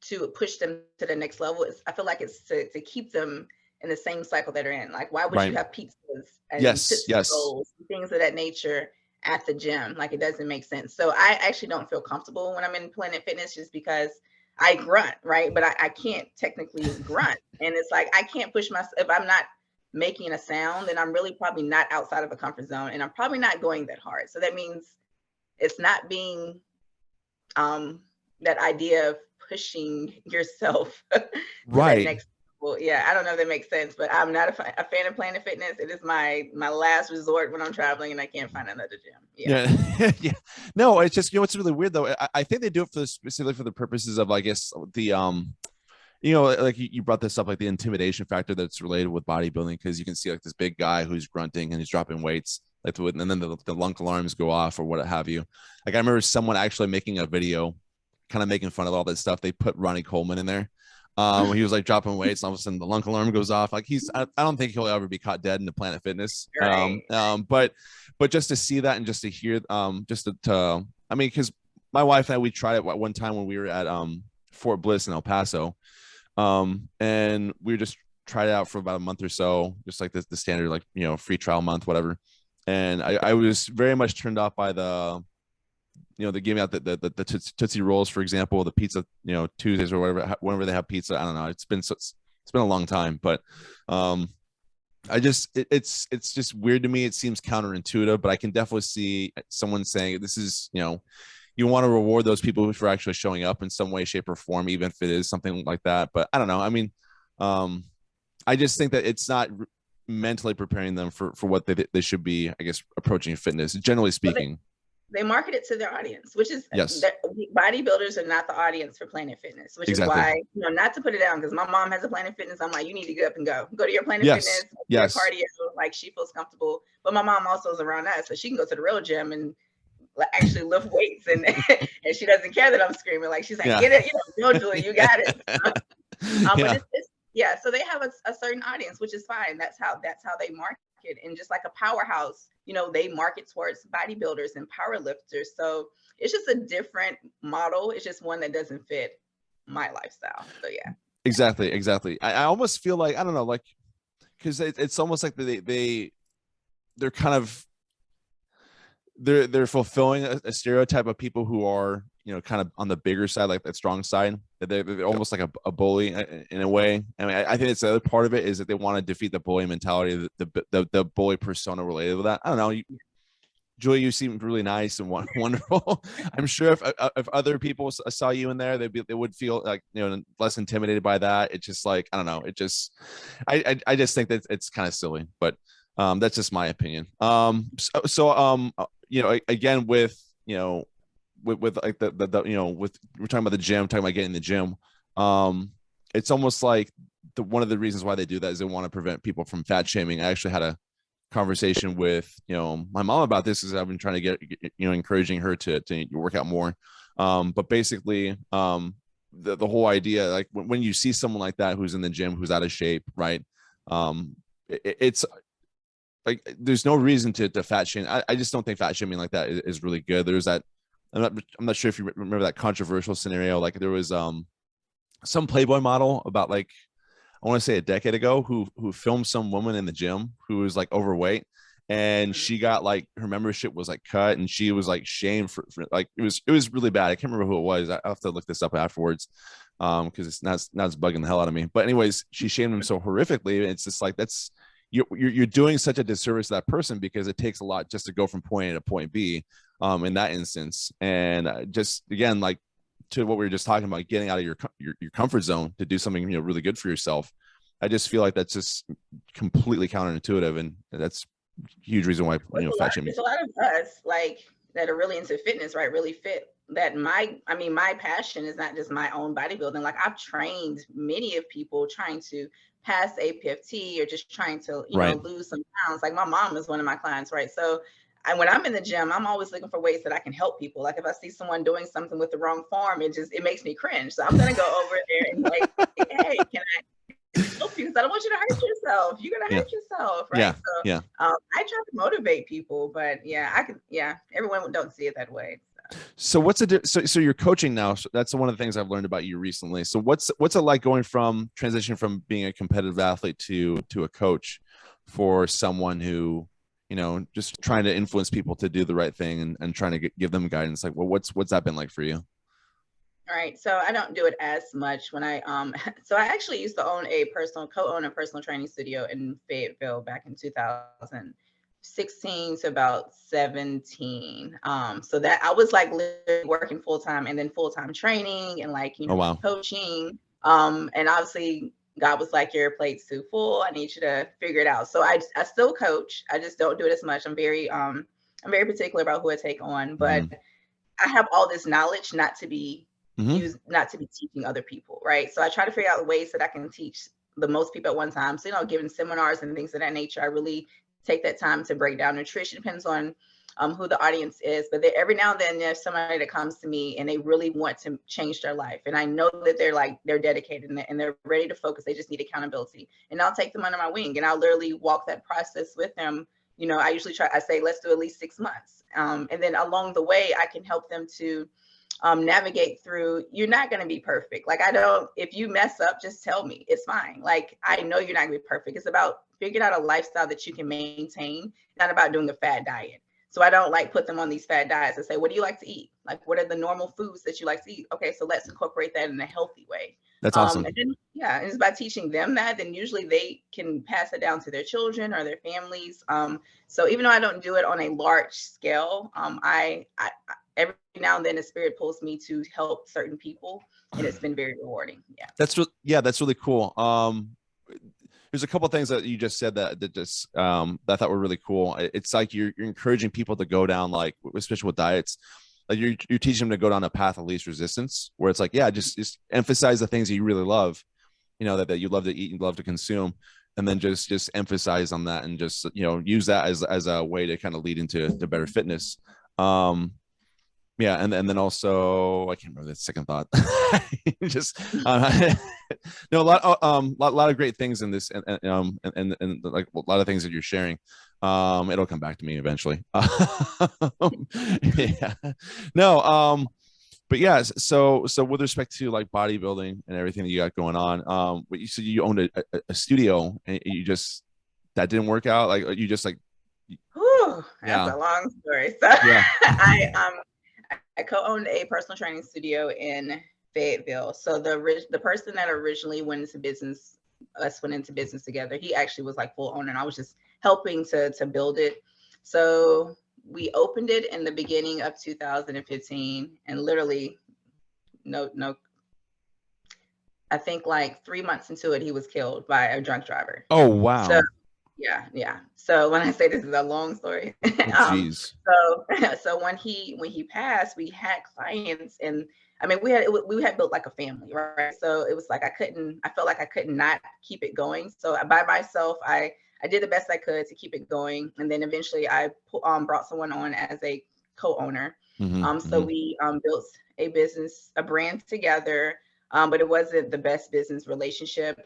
to push them to the next level. I feel like it's to keep them in the same cycle that they're in. Like, why would Right. you have pizzas and Yes. Tootsie Rolls, things of that nature at the gym? Like, it doesn't make sense. So I actually don't feel comfortable when I'm in Planet Fitness, just because I grunt, right? But I can't technically grunt. And it's like, I can't push myself. If I'm not making a sound, then I'm really probably not outside of a comfort zone, and I'm probably not going that hard. So that means it's not being that idea of pushing yourself to that Right. next level. Yeah, I don't know if that makes sense, but I'm not a fan of Planet Fitness. It is my last resort when I'm traveling and I can't find another gym. Yeah. Yeah. No, it's just, what's really weird though. I think they do it for specifically for the purposes of, I guess, the like you brought this up, like the intimidation factor that's related with bodybuilding, because you can see like this big guy who's grunting and he's dropping weights, like, and then the lunk alarms go off or what have you. Like, I remember someone actually making a video, kind of making fun of all that stuff. They put Ronnie Coleman in there. He was like dropping weights, and all of a sudden the lunk alarm goes off. Like, I don't think he'll ever be caught dead in the Planet Fitness. Right. But just to see that and just to hear, just to I mean, because my wife and I, we tried it one time when we were at Fort Bliss in El Paso, and we just tried it out for about a month or so, just like the standard, like, free trial month, whatever. And I was very much turned off by the they gave me out the Tootsie Rolls, for example, the pizza, Tuesdays or whatever, whenever they have pizza. I don't know. It's been a long time, but it's just weird to me. It seems counterintuitive, but I can definitely see someone saying this is, you want to reward those people for actually showing up in some way, shape, or form, even if it is something like that. But I don't know. I mean, I just think that it's not mentally preparing them for what they should be, I guess, approaching fitness, generally speaking. They market it to their audience, which is, yes, bodybuilders are not the audience for Planet Fitness, which exactly. is why, not to put it down, because my mom has a Planet Fitness. I'm like, you need to get up and go to your Planet yes. Fitness, yes. your cardio, like, she feels comfortable. But my mom also is around us, so she can go to the real gym and actually lift weights, and and she doesn't care that I'm screaming. Like, she's like, get it, no, Julie, you got it. But it's so they have a certain audience, which is fine. That's how they market. And just like a powerhouse, they market towards bodybuilders and power lifters. So it's just a different model. It's just one that doesn't fit my lifestyle. So yeah. Exactly. I almost feel like, I don't know, like, because it's almost like they're kind of they're fulfilling a stereotype of people who are, kind of on the bigger side, like that strong side. They're almost like a bully in a way. I mean, I think it's the other part of it is that they want to defeat the bully mentality, the bully persona related to that. I don't know. Julie, you seem really nice and wonderful. I'm sure if other people saw you in there, they would feel like, less intimidated by that. It's just like, I don't know. It just, I just think that it's kind of silly, but that's just my opinion. Again, with like with we're talking about the gym, talking about getting in the gym. It's almost like one of the reasons why they do that is they want to prevent people from fat shaming. I actually had a conversation with my mom about this, because I've been trying to get encouraging her to work out more. But basically, the whole idea, like when you see someone like that who's in the gym, who's out of shape, right? It's like there's no reason to fat shame. I just don't think fat shaming like that is really good. There's that. I'm not sure if you remember that controversial scenario. Like, there was some Playboy model about, like, I want to say a decade ago, who filmed some woman in the gym who was like overweight, and she got, like, her membership was like cut, and she was like shamed for like, it was really bad. I can't remember who it was. I have to look this up afterwards, because it's not it's bugging the hell out of me. But anyways, she shamed him so horrifically. It's just like, that's you're doing such a disservice to that person, because it takes a lot just to go from point A to point B, in that instance. And just, again, like, to what we were just talking about, getting out of your comfort zone to do something really good for yourself. I just feel like that's just completely counterintuitive, and that's a huge reason why fat shaming. There's a lot of us, like, that are really into fitness, right? Really fit. That my passion is not just my own bodybuilding. Like, I've trained many of people trying to pass APFT, or just trying to lose some pounds. Like, my mom is one of my clients, right? So when I'm in the gym, I'm always looking for ways that I can help people. Like, if I see someone doing something with the wrong form, it makes me cringe. So I'm gonna go over there and like, hey, can I help you? Because I don't want you to hurt yourself. You're gonna hurt yourself, right? I try to motivate people, but everyone don't see it that way. So so you're coaching now. So that's one of the things I've learned about you recently. So what's it like going from transition from being a competitive athlete to a coach for someone who, just trying to influence people to do the right thing and trying to give them guidance? Like, well, what's that been like for you? All right, so I don't do it as much when I so I actually used to co-own a personal training studio in Fayetteville back in 2016 to about 17. So that I was like literally working full time and then full time training and Oh, wow. coaching. And obviously God was like, your plate's too full. I need you to figure it out. So I still coach. I just don't do it as much. I'm very particular about who I take on, but Mm-hmm. I have all this knowledge Mm-hmm. not to be teaching other people, right? So I try to figure out ways that I can teach the most people at one time. So, giving seminars and things of that nature, I really take that time to break down nutrition. Depends on who the audience is, but every now and then there's somebody that comes to me and they really want to change their life, and I know that they're dedicated and they're ready to focus. They just need accountability, and I'll take them under my wing and I'll literally walk that process with them. I say let's do at least 6 months, and then along the way I can help them to navigate through. You're not going to be perfect. Like, if you mess up, just tell me, it's fine. Like, I know you're not gonna be perfect. It's about figuring out a lifestyle that you can maintain, not about doing a fad diet. So I don't like put them on these fad diets and say, what do you like to eat? Like, what are the normal foods that you like to eat? Okay, so let's incorporate that in a healthy way. That's awesome. And then, yeah, and it's by teaching them that, then usually they can pass it down to their children or their families. So even though I don't do it on a large scale, I every now and then the spirit pulls me to help certain people, and it's been very rewarding. Yeah. That's really cool. There's a couple of things that you just said that I thought were really cool. It's like you're encouraging people to go down, like, especially with diets, like you're teaching them to go down a path of least resistance, where it's like, yeah, just emphasize the things that you really love, that you love to eat and love to consume, and then just emphasize on that, and just use that as a way to kind of lead into better fitness. Yeah, and then also I can't remember the second thought. Just no, lot of great things in this, and like a lot of things that you're sharing. It'll come back to me eventually. Yeah, no, but yeah. So with respect to like bodybuilding and everything that you got going on, but you said you owned a studio, and that didn't work out. Like, you just like. Whew, that's a long story. So yeah. I co-owned a personal training studio in Fayetteville. So the person that originally went into business together, he actually was like full owner, and I was just helping to build it. So we opened it in the beginning of 2015, and literally, no, I think like 3 months into it, he was killed by a drunk driver. Oh, wow. So, yeah. So when I say this is a long story, Jeez. So when he passed, we had clients, and I mean, we had built like a family, right? So it was like I felt like I could not keep it going. So by myself, I did the best I could to keep it going, and then eventually I brought someone on as a co-owner. So we built a brand together, but it wasn't the best business relationship.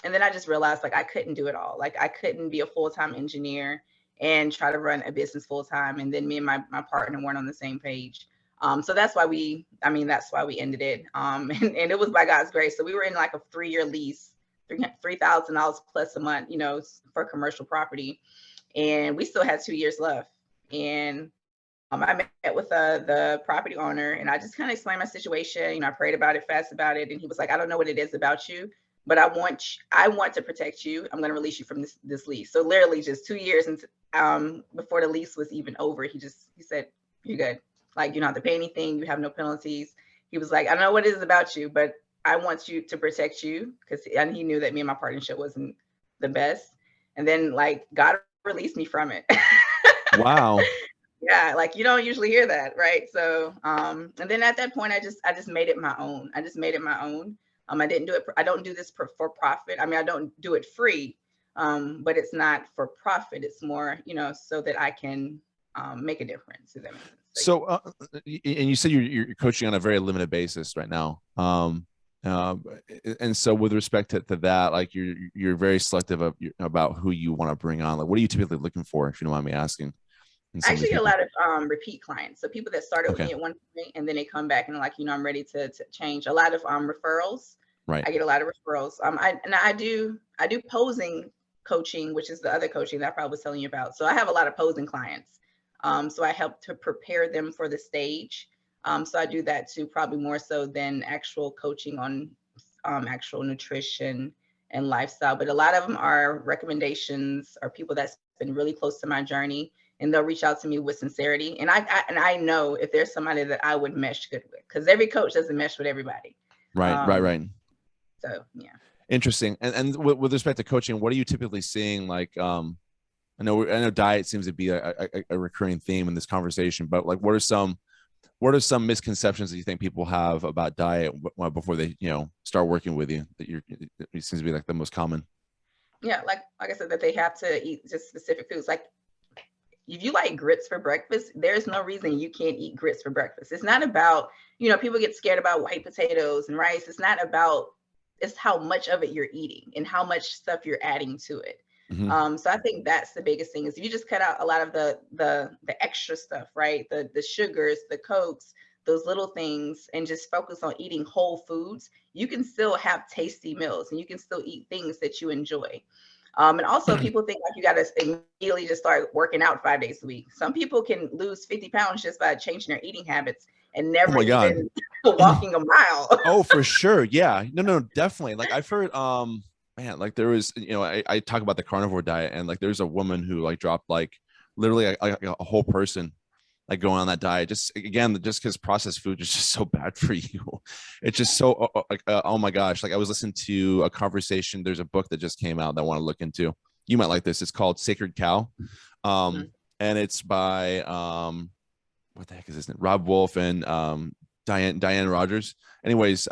And then I just realized like I couldn't do it all. Like, I couldn't be a full-time engineer and try to run a business full-time. And then me and my partner weren't on the same page. So that's why we ended it. And it was by God's grace. So we were in like a 3-year lease, $3,000 plus a month, for commercial property. And we still had 2 years left. And I met with the property owner, and I just kind of explained my situation. I prayed about it, fasted about it. And he was like, I don't know what it is about you, but I want to protect you. I'm going to release you from this lease. So literally just 2 years before the lease was even over, he said, you're good. Like, you don't have to pay anything. You have no penalties. He was like, I don't know what it is about you, but I want you to protect you, and he knew that me and my partnership wasn't the best. And then like God released me from it. Wow. Yeah, like you don't usually hear that, right? So, and then at that point, I just made it my own. I just made it my own. I didn't do it. I don't do this for profit. I mean, I don't do it free, but it's not for profit. It's more, so that I can make a difference. Does that make sense? So, and you said you're coaching on a very limited basis right now. And so with respect to that, like you're very selective about who you want to bring on. Like, what are you typically looking for, if you don't mind me asking? in I some of these actually get a people? lot of repeat clients. So people that started with Okay. me at one point and then they come back and they're like, I'm ready to change. A lot of referrals. Right. I get a lot of referrals. I do posing coaching, which is the other coaching that I probably was telling you about. So I have a lot of posing clients. So I help to prepare them for the stage. So I do that too, probably more so than actual coaching on actual nutrition and lifestyle. But a lot of them are recommendations or people that's been really close to my journey, and they'll reach out to me with sincerity. And I know if there's somebody that I would mesh good with, because every coach doesn't mesh with everybody. Right. Right. Um, Right. so yeah. Interesting. And with respect to coaching, what are you typically seeing? Like, I know diet seems to be a recurring theme in this conversation, but like, what are some misconceptions that you think people have about diet before they, start working with you, that it seems to be like the most common? Yeah, like I said, that they have to eat just specific foods. Like if you like grits for breakfast, there's no reason you can't eat grits for breakfast. It's not about, people get scared about white potatoes and rice. It's not about, it's how much of it you're eating and how much stuff you're adding to it. Mm-hmm. So I think that's the biggest thing, is if you just cut out a lot of the extra stuff, right? The sugars, the cokes, those little things, and just focus on eating whole foods, you can still have tasty meals and you can still eat things that you enjoy. And also people think like you got to immediately just start working out 5 days a week. Some people can lose 50 pounds just by changing their eating habits and Oh never my God. even walking a mile. Oh, for sure. Yeah. No, definitely. Like I've heard, man, like there was, I talk about the carnivore diet, and like there's a woman who like dropped like literally a whole person like going on that diet, just again, just because processed food is just so bad for you. It's just so like, oh my gosh. Like I was listening to a conversation. There's a book that just came out that I want to look into. You might like this. It's called Sacred Cow. Mm-hmm. And it's by, what the heck is this name? Rob Wolf and, Diane Rogers. Anyways,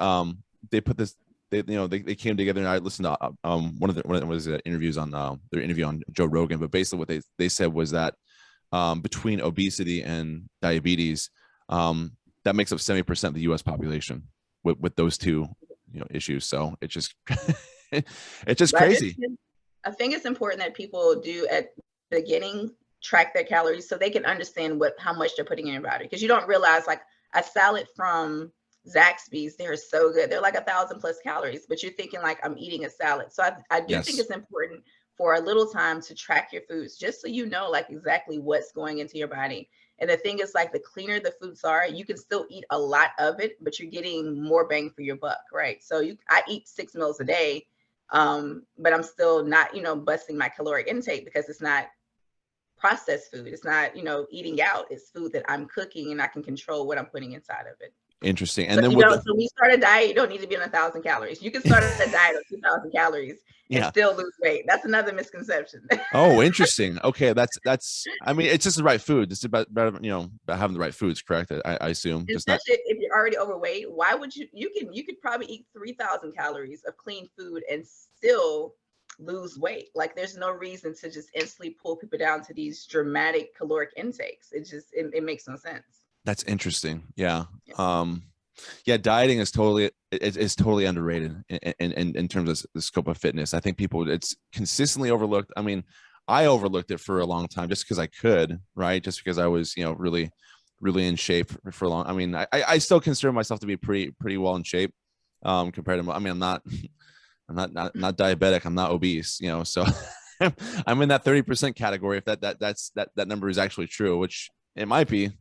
they put this, they came together, and I listened to one of the interviews on their interview on Joe Rogan. But basically what they said was that between obesity and diabetes, that makes up 70% of the U.S. population with those two issues. So it's just it's just crazy. I think it's important that people do at the beginning track their calories so they can understand how much they're putting in your body, because you don't realize like a salad from Zaxby's, they're so good. They're like 1,000+ calories, but you're thinking like I'm eating a salad. So I do think it's important for a little time to track your foods, just so you know like exactly what's going into your body. And the thing is, like, the cleaner the foods are, you can still eat a lot of it, but you're getting more bang for your buck, right? So I eat 6 meals a day, but I'm still not, busting my caloric intake, because it's not processed food. It's not, eating out. It's food that I'm cooking, and I can control what I'm putting inside of it. Interesting. And So then so when you start a diet, you don't need to be on 1,000 calories. You can start a diet of 2,000 calories and still lose weight. That's another misconception. Oh, interesting. Okay, that's. I mean, it's just the right food. It's about having the right foods, correct? I assume. Especially if you're already overweight, why would you could probably eat 3,000 calories of clean food and still lose weight. Like, there's no reason to just instantly pull people down to these dramatic caloric intakes. It makes no sense. That's interesting. Yeah. Yeah, dieting is totally underrated in terms of the scope of fitness. I think it's consistently overlooked. I mean, I overlooked it for a long time just because I could, right? Just because I was, really, really in shape for a long. I mean, I still consider myself to be pretty well in shape compared to. I mean, I'm not diabetic. I'm not obese, so I'm in that 30% category. If that number is actually true, which it might be,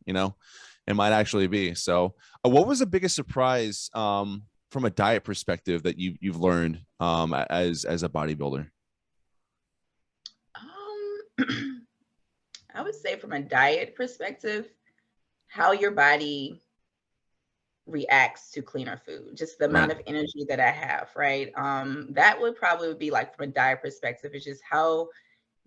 it might actually be. So what was the biggest surprise from a diet perspective that you've learned as a bodybuilder? I would say from a diet perspective, how your body reacts to cleaner food, just the amount of energy that I have, right? That would probably be like, from a diet perspective, it's just how,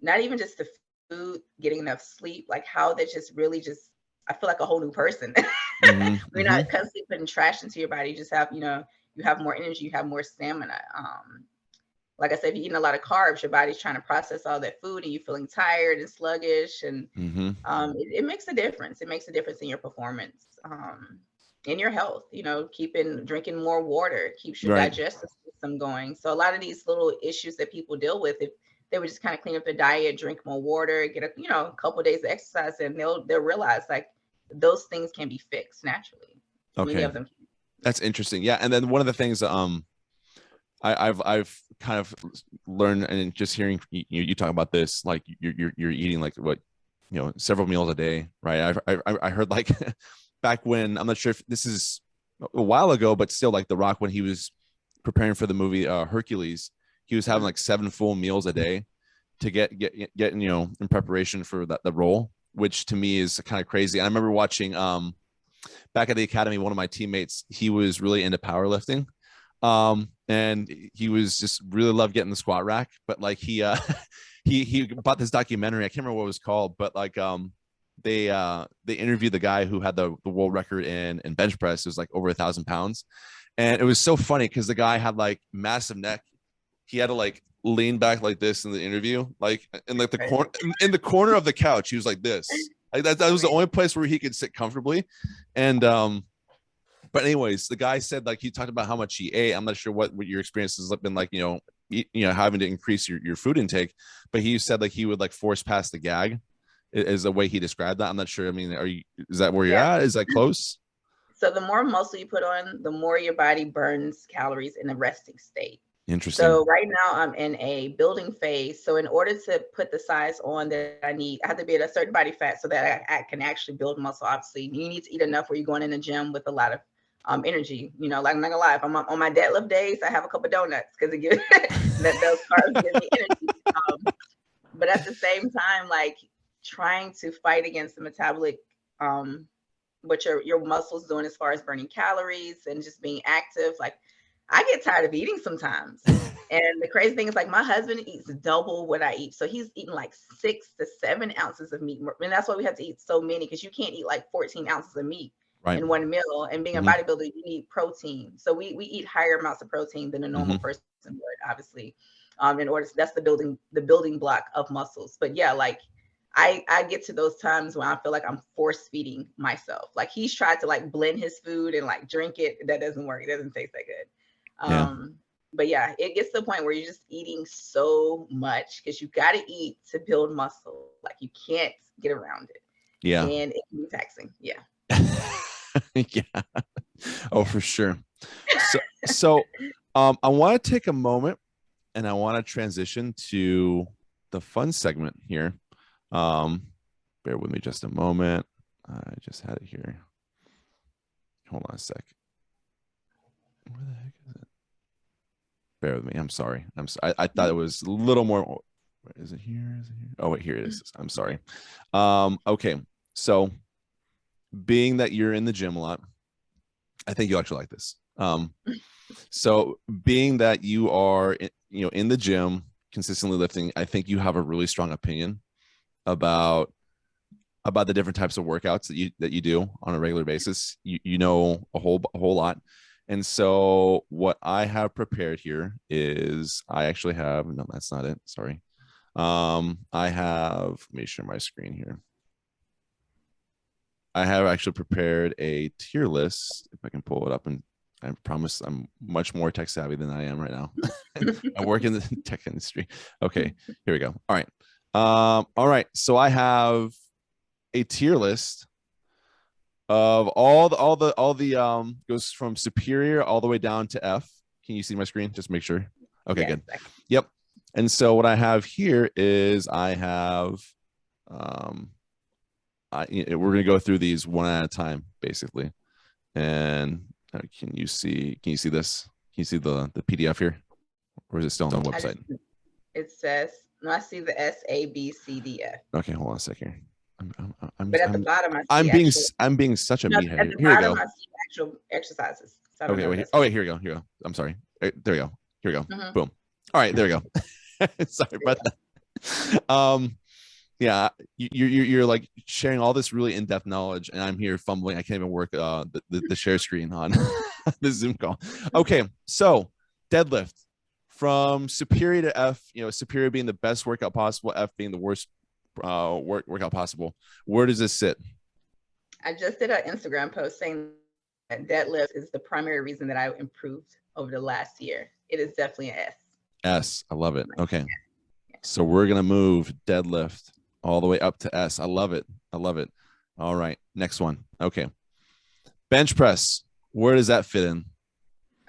not even just the food, getting enough sleep, like how that just really just, I feel like a whole new person. You're not constantly putting trash into your body. You just have, you have more energy, you have more stamina. Like I said, if you're eating a lot of carbs, your body's trying to process all that food, and you're feeling tired and sluggish. And it makes a difference. It makes a difference in your performance, in your health. Drinking more water keeps your digestive system going. So a lot of these little issues that people deal with, if they would just kind of clean up their diet, drink more water, get a a couple of days of exercise, and they'll realize like those things can be fixed naturally. Many Okay. of them can. That's interesting. Yeah. And then one of the things I've kind of learned, and just hearing you talk about this, like you're eating like what, several meals a day, right? I heard like back when, I'm not sure if this is a while ago, but still, like The Rock, when he was preparing for the movie Hercules, he was having like 7 full meals a day to get in preparation for the role, which to me is kind of crazy. I remember watching back at the academy, one of my teammates, he was really into powerlifting. And he was just really loved getting the squat rack, but like he he bought this documentary. I can't remember what it was called, but like they interviewed the guy who had the world record in bench press. It was like over 1,000 pounds, and it was so funny because the guy had like massive neck. He had to like lean back like this in the interview, like in like the corner of the couch. He was like this. Like that was the only place where he could sit comfortably, and but anyways, the guy said, like, he talked about how much he ate. I'm not sure what your experience has been like, having to increase your food intake, but he said like he would like force past the gag is the way he described that. I'm not sure. I mean, is that where you're at? Is that close? So the more muscle you put on, the more your body burns calories in a resting state. Interesting. So right now I'm in a building phase. So in order to put the size on that I need, I have to be at a certain body fat so that I can actually build muscle. Obviously, you need to eat enough where you're going in the gym with a lot of energy. Like I'm not gonna lie, if I'm on my deadlift days, I have a couple of donuts because it gives those carbs give me energy. But at the same time, like trying to fight against the metabolic, what your muscles doing as far as burning calories and just being active. Like I get tired of eating sometimes. And the crazy thing is like my husband eats double what I eat. So he's eating like 6 to 7 ounces of meat. And that's why we have to eat so many, because you can't eat like 14 ounces of meat in one meal. And being a bodybuilder, you need protein. So we eat higher amounts of protein than a normal person would, obviously. In order, that's the building block of muscles. But yeah, like I get to those times when I feel like I'm force feeding myself. Like he's tried to like blend his food and like drink it. That doesn't work. It doesn't taste that good. But yeah, it gets to the point where you're just eating so much because you got to eat to build muscle. Like you can't get around it. Yeah. And it can be taxing. Yeah. Yeah. Oh, for sure. So I want to take a moment and I want to transition to the fun segment here. Bear with me just a moment. I just had it here. Hold on a sec. Where the heck is it? Bear with me. I'm sorry. I thought it was a little more. Where is it here? Is it here? Oh, wait, here it is. I'm sorry. Okay. So being that you're in the gym a lot, I think you'll actually like this. So being that you are, in the gym, consistently lifting, I think you have a really strong opinion about the different types of workouts that you do on a regular basis. You know a whole lot. And so what I have prepared here is I actually have, no, that's not it. Sorry. I have, let me share my screen here. I have actually prepared a tier list. If I can pull it up, and I promise I'm much more tech savvy than I am right now. I work in the tech industry. Okay, here we go. All right. All right. So I have a tier list of all the goes from superior all the way down to F. Can you see my screen? Just make sure. Okay, yes, good. Yep. And so what I have here is I have we're gonna go through these one at a time, basically. And can you see this? Can you see the PDF here, or is it still on the website? It says, no, I see the SABCDF. Okay, hold on a second. But at the bottom, I'm being such a meathead. Here we go. I see actual exercises. So okay, wait. Oh wait, here we go. I'm sorry. There we go. Here we go. Boom. All right, there we go. Sorry about that. Yeah, you're like sharing all this really in-depth knowledge, and I'm here fumbling. I can't even work the share screen on the Zoom call. Okay, so deadlift from superior to F. Superior being the best workout possible, F being the worst workout possible. Where does this sit? I just did an Instagram post saying that deadlift is the primary reason that I improved over the last year. It is definitely an S. S. I love it. Okay. So we're going to move deadlift all the way up to S. I love it. I love it. All right. Next one. Okay. Bench press. Where does that fit in?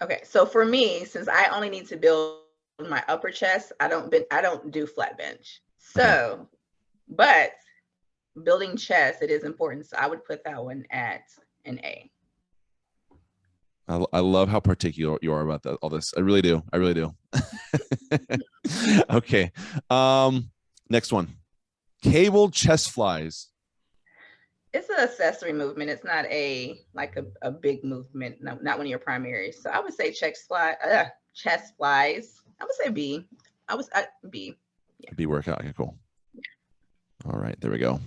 Okay. So for me, since I only need to build my upper chest, I don't do flat bench. So, Okay. but building chest, it is important. So I would put that one at an A. I love how particular you are about that, all this. I really do. I really do. Okay. Next one. Cable chest flies. It's an accessory movement. It's not a big movement. No, not one of your primaries. So I would say chest flies. I would say B. B. Yeah. B workout. Okay, cool. All right, there we go.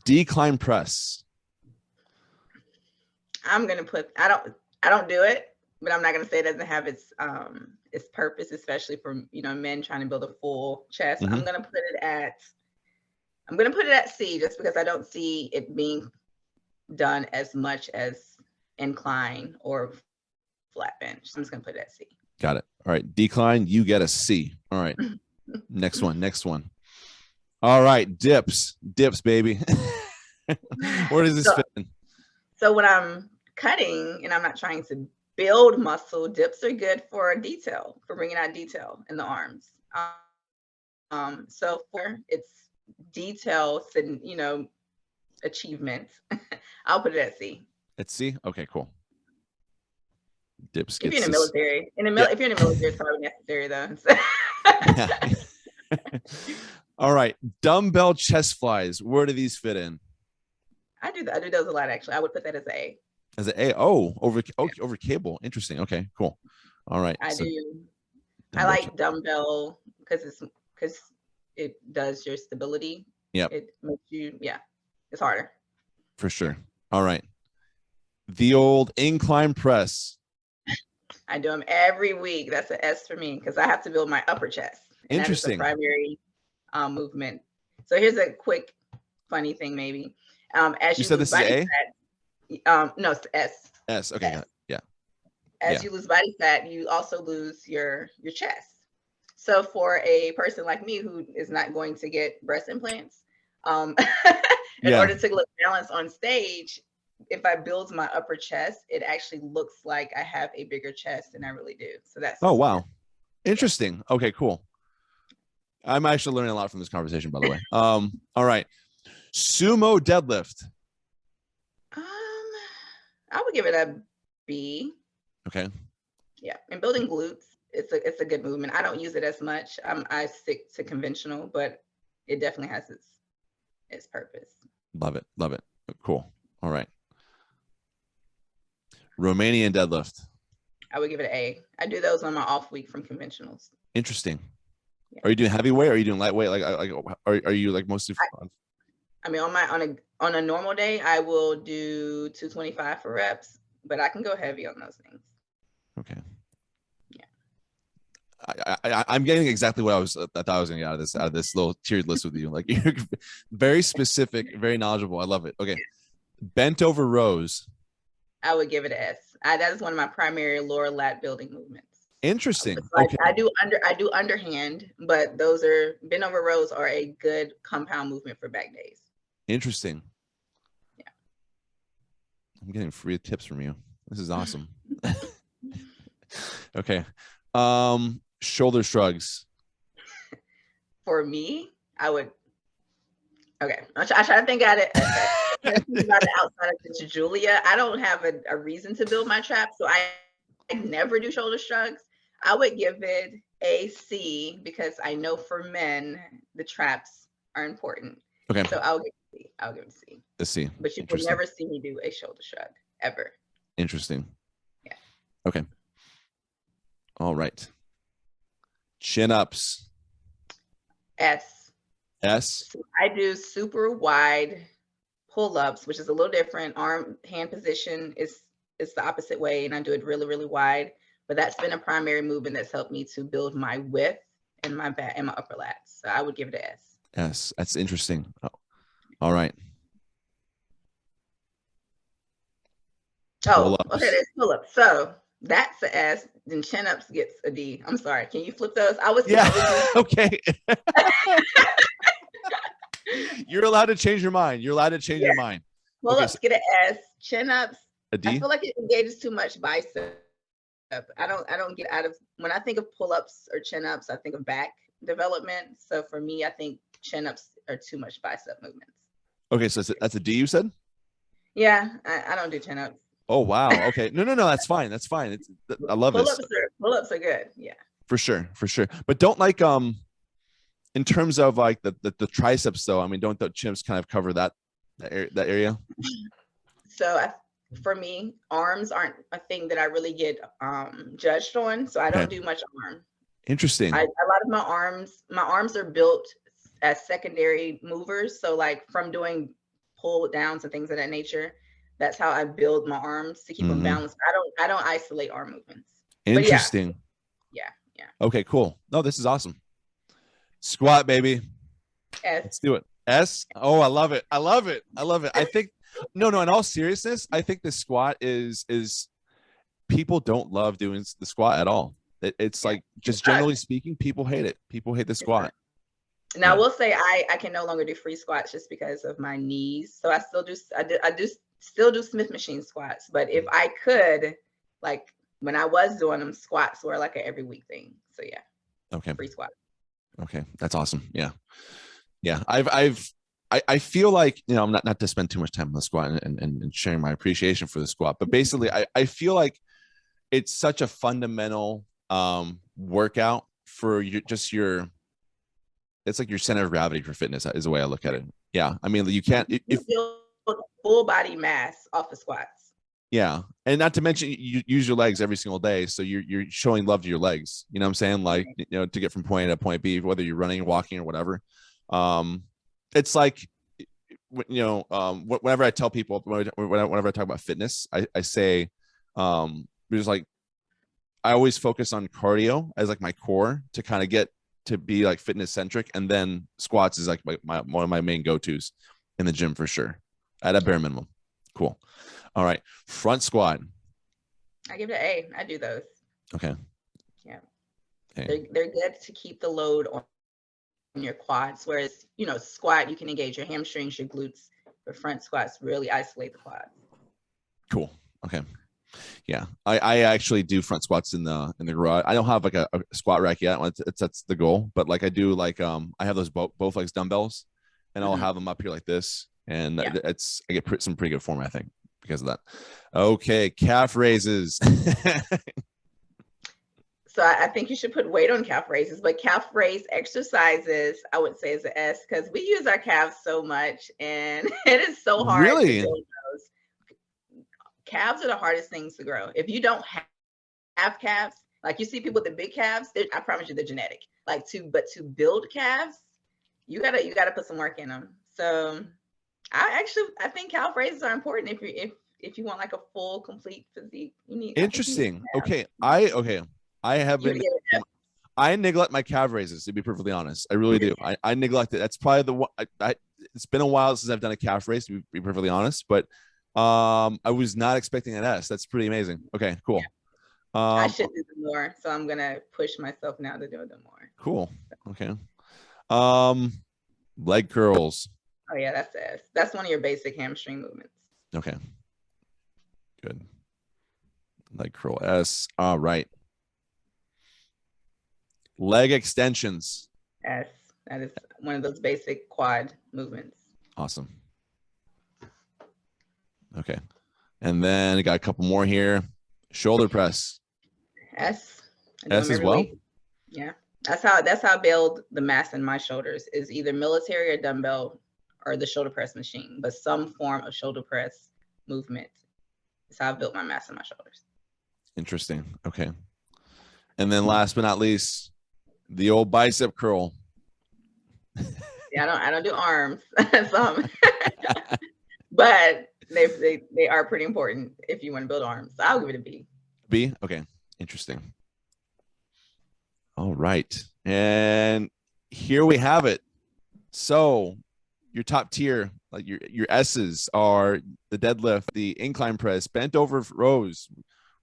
Decline press. I'm gonna put. I don't do it, but I'm not gonna say it doesn't have its purpose, especially for men trying to build a full chest. Mm-hmm. I'm gonna put it at C, just because I don't see it being done as much as incline or flat bench. So I'm just gonna put it at C. Got it. All right, decline. You get a C. All right. Next one. All right, dips, baby. Where does this fit in? So when I'm cutting and I'm not trying to build muscle, dips are good for detail, for bringing out detail in the arms. So for its details and achievement, I'll put it at C. At C. Okay, cool. Dips. If you're in the military, if you're in the military, it's probably necessary though. All right, dumbbell chest flies. Where do these fit in? I do those a lot, actually. I would put that as A. As an A. Oh, over cable. Interesting. Okay, cool. All right. I like dumbbell because it does your stability. Yep. It makes you, it's harder. For sure. All right. The old incline press. I do them every week. That's an S for me because I have to build my upper chest. And Interesting. That is the primary movement. So here's a quick funny thing, maybe. As you said this is A? Fat, no, it's S. S. Okay. S. Yeah. As you lose body fat, you also lose your chest. So for a person like me who is not going to get breast implants, in order to look balanced on stage, if I build my upper chest, it actually looks like I have a bigger chest than I really do. So that's. Oh, wow. Interesting. Okay, cool. I'm actually learning a lot from this conversation, by the way. All right. Sumo deadlift. I would give it a B. Okay. Yeah. And building glutes, it's a good movement. I don't use it as much. I stick to conventional, but it definitely has its purpose. Love it. Love it. Cool. All right. Romanian deadlift. I would give it an A. I do those on my off week from conventionals. Interesting. Yeah. Are you doing heavyweight? Or are you doing lightweight? Are you like mostly? I mean, on a normal day, I will do 225 for reps, but I can go heavy on those things. Okay. Yeah. I'm getting exactly what I thought I was going to get out of this little tiered list with you. Like, you're very specific, very knowledgeable. I love it. Okay. Bent over rows. I would give it an S. That is one of my primary lower lat building movements. Interesting. Okay. I do underhand, but those are bent over rows are a good compound movement for back days. Interesting. Yeah. I'm getting free tips from you. This is awesome. Okay. Shoulder shrugs. For me, I would. Okay. I try to think about it outside of this, Julia. I don't have a reason to build my trap, so I never do shoulder shrugs. I would give it a C because I know for men the traps are important. Okay. So I'll give it C. I'll give it a C. A C. But you will never see me do a shoulder shrug ever. Interesting. Yeah. Okay. All right. Chin ups. S. S. So I do super wide pull-ups, which is a little different. Arm hand position is the opposite way, and I do it really, really wide. But that's been a primary movement that's helped me to build my width and my back and my upper lats. So I would give it an S. S. That's interesting. Oh. All right. Oh, okay, there's pull-ups. So that's the S. then chin-ups gets a D. I'm sorry. Can you flip those? I was Okay. You're allowed to change your mind. You're allowed to change your mind. Pull-ups get an S. Chin-ups, a D? I feel like it engages too much bicep. I don't get out of, when I think of pull-ups or chin-ups, I think of back development. So for me, I think chin-ups are too much bicep movements. Okay, so that's a D you said? Yeah, I don't do chin-ups. Oh wow. Okay. No, that's fine. That's fine. I love this. Pull-ups are good. Yeah. For sure. But don't like in terms of like the triceps though. I mean, don't the chin-ups kind of cover that area? So for me, arms aren't a thing that I really get judged on. So I don't do much arm. Interesting. A lot of my arms are built as secondary movers. So like from doing pull downs and things of that nature, that's how I build my arms to keep them balanced. I don't isolate arm movements. Interesting. Yeah. Okay, cool. No, this is awesome. Squat, baby. S. Let's do it. S. Oh, I love it. I think no, in all seriousness, I think the squat is people don't love doing the squat at all. It's like, just generally speaking, people hate it. People hate the squat. Now I will say I can no longer do free squats just because of my knees. So I still do Smith machine squats. But if I could, like when I was doing them, squats were like an every week thing. So yeah. Okay. Free squat. Okay, that's awesome. Yeah. I feel like, I'm not to spend too much time on the squat and sharing my appreciation for the squat, but basically I feel like it's such a fundamental workout for it's like your center of gravity for fitness is the way I look at it. Yeah. I mean, you can't build full body mass off of squats. Yeah. And not to mention you use your legs every single day. So you're showing love to your legs. You know what I'm saying? Like, to get from point A to point B, whether you're running, walking, or whatever. It's like, whenever I tell people, whenever I talk about fitness, I say, there's like, I always focus on cardio as like my core to kind of get to be like fitness centric. And then squats is like one of my main go-tos in the gym for sure at a bare minimum. Cool. All right. Front squat. I give it an A. I do those. Okay. Yeah. Okay. They're good to keep the load on your quads. Whereas, squat, you can engage your hamstrings, your glutes, but front squats really isolate the quads. Cool. Okay. Yeah. I actually do front squats in the garage. I don't have like a squat rack yet. That's the goal. But like I do like, I have those both legs dumbbells and I'll have them up here like this. And I get some pretty good form, I think, because of that. Okay. Calf raises. So I think you should put weight on calf raises, but calf raise exercises, I would say is an S, because we use our calves so much and it is so hard to build those. Calves are the hardest things to grow. If you don't have calves, like you see people with the big calves, I promise you they're genetic. But to build calves, you gotta put some work in them. So I think calf raises are important if you want like a full complete physique. Interesting. Okay. I neglect my calf raises, to be perfectly honest. I really do. I neglect it. That's probably the one. It's been a while since I've done a calf raise, to be perfectly honest, but I was not expecting an S. That's pretty amazing. Okay, cool. Yeah. I should do them more, so I'm gonna push myself now to do them more. Cool. Okay. Leg curls. Oh yeah, that's S. That's one of your basic hamstring movements. Okay. Good. Leg curl S. All right. Leg extensions. S. That is one of those basic quad movements. Awesome. Okay. And then I got a couple more here. Shoulder press. S. S as well? Week. Yeah. That's how I build the mass in my shoulders, is either military or dumbbell or the shoulder press machine, but some form of shoulder press movement is how I built my mass in my shoulders. Interesting. Okay. And then last but not least, the old bicep curl. Yeah, I don't do arms. But they are pretty important if you want to build arms. So I'll give it a B. B? Okay. Interesting. All right. And here we have it. So your top tier, like your S's are the deadlift, the incline press, bent over rows.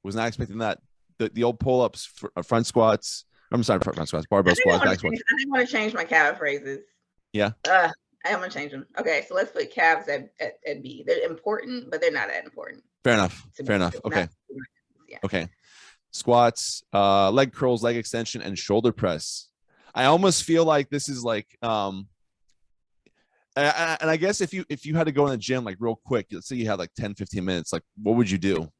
Was not expecting that. the old pull-ups, front squats. I'm sorry, front squats, barbell squats, back squats. I didn't want to change my calf raises. Yeah. I am gonna change them. Okay, so let's put calves at B. They're important, but they're not that important. Fair enough. Fair enough. Okay. Yeah. Okay. Squats, leg curls, leg extension, and shoulder press. I almost feel like this is like, and I guess if you had to go in the gym like real quick, let's say you had like 10, 15 minutes, like what would you do?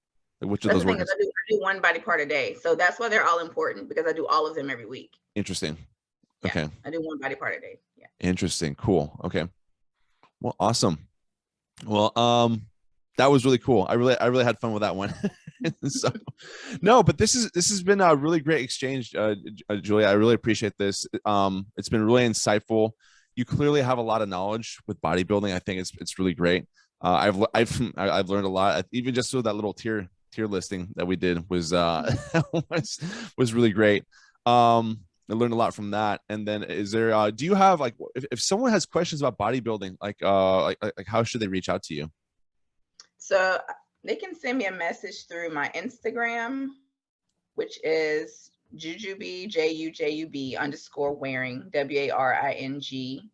Like, which of those workouts? I do one body part a day. So that's why they're all important, because I do all of them every week. Interesting. Yeah, okay. I do one body part a day. Yeah. Interesting. Cool. Okay. Well, awesome. Well, that was really cool. I really had fun with that one. So, no, but this has been a really great exchange, Julia. I really appreciate this. It's been really insightful. You clearly have a lot of knowledge with bodybuilding. I think it's really great. I've learned a lot. Even just through that little tier listing that we did was was really great. I learned a lot from that. And then is there do you have like, if someone has questions about bodybuilding, like how should they reach out to you? So they can send me a message through my Instagram, which is Jujubee, JUJUB_wearing, WARING.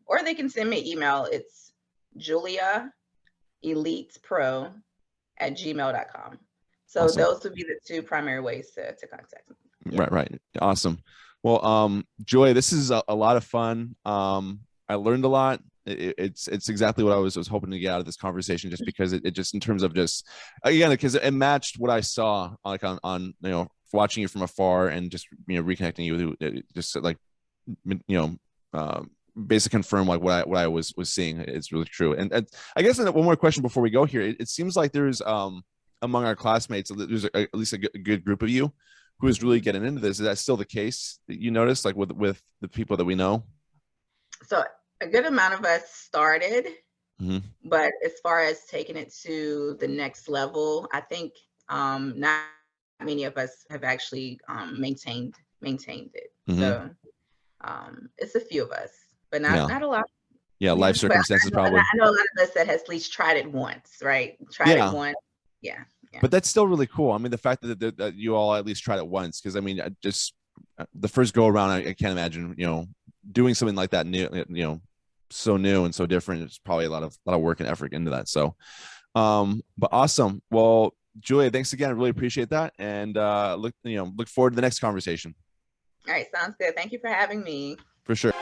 Or they can send me an email. It's juliaelitepro@gmail.com. So Awesome. those would be the two primary ways to contact me. Yeah. Right. Awesome. Well, Joy, this is a lot of fun. I learned a lot. It's exactly what I was hoping to get out of this conversation, just because it just, in terms of just, again, because it matched what I saw like on watching you from afar, and just reconnecting you with just like basically confirm like what I was seeing. It's really true. And I guess one more question before we go here. It seems like there's among our classmates, there's at least a good group of you who is really getting into this. Is that still the case that you notice, like with the people that we know? So a good amount of us started, mm-hmm. but as far as taking it to the next level, I think not many of us have actually maintained it. Mm-hmm. So it's a few of us, but not a lot. Yeah, life circumstances probably. I know a lot of us that has at least tried it once, right? Tried it once. Yeah. But that's still really cool. I mean, the fact that you all at least tried it once, because I mean, just the first go around, I can't imagine, doing something like that new, so new and so different. It's probably a lot of work and effort into that. So, but awesome. Well, Julia, thanks again. I really appreciate that, and look forward to the next conversation. All right, sounds good. Thank you for having me. For sure.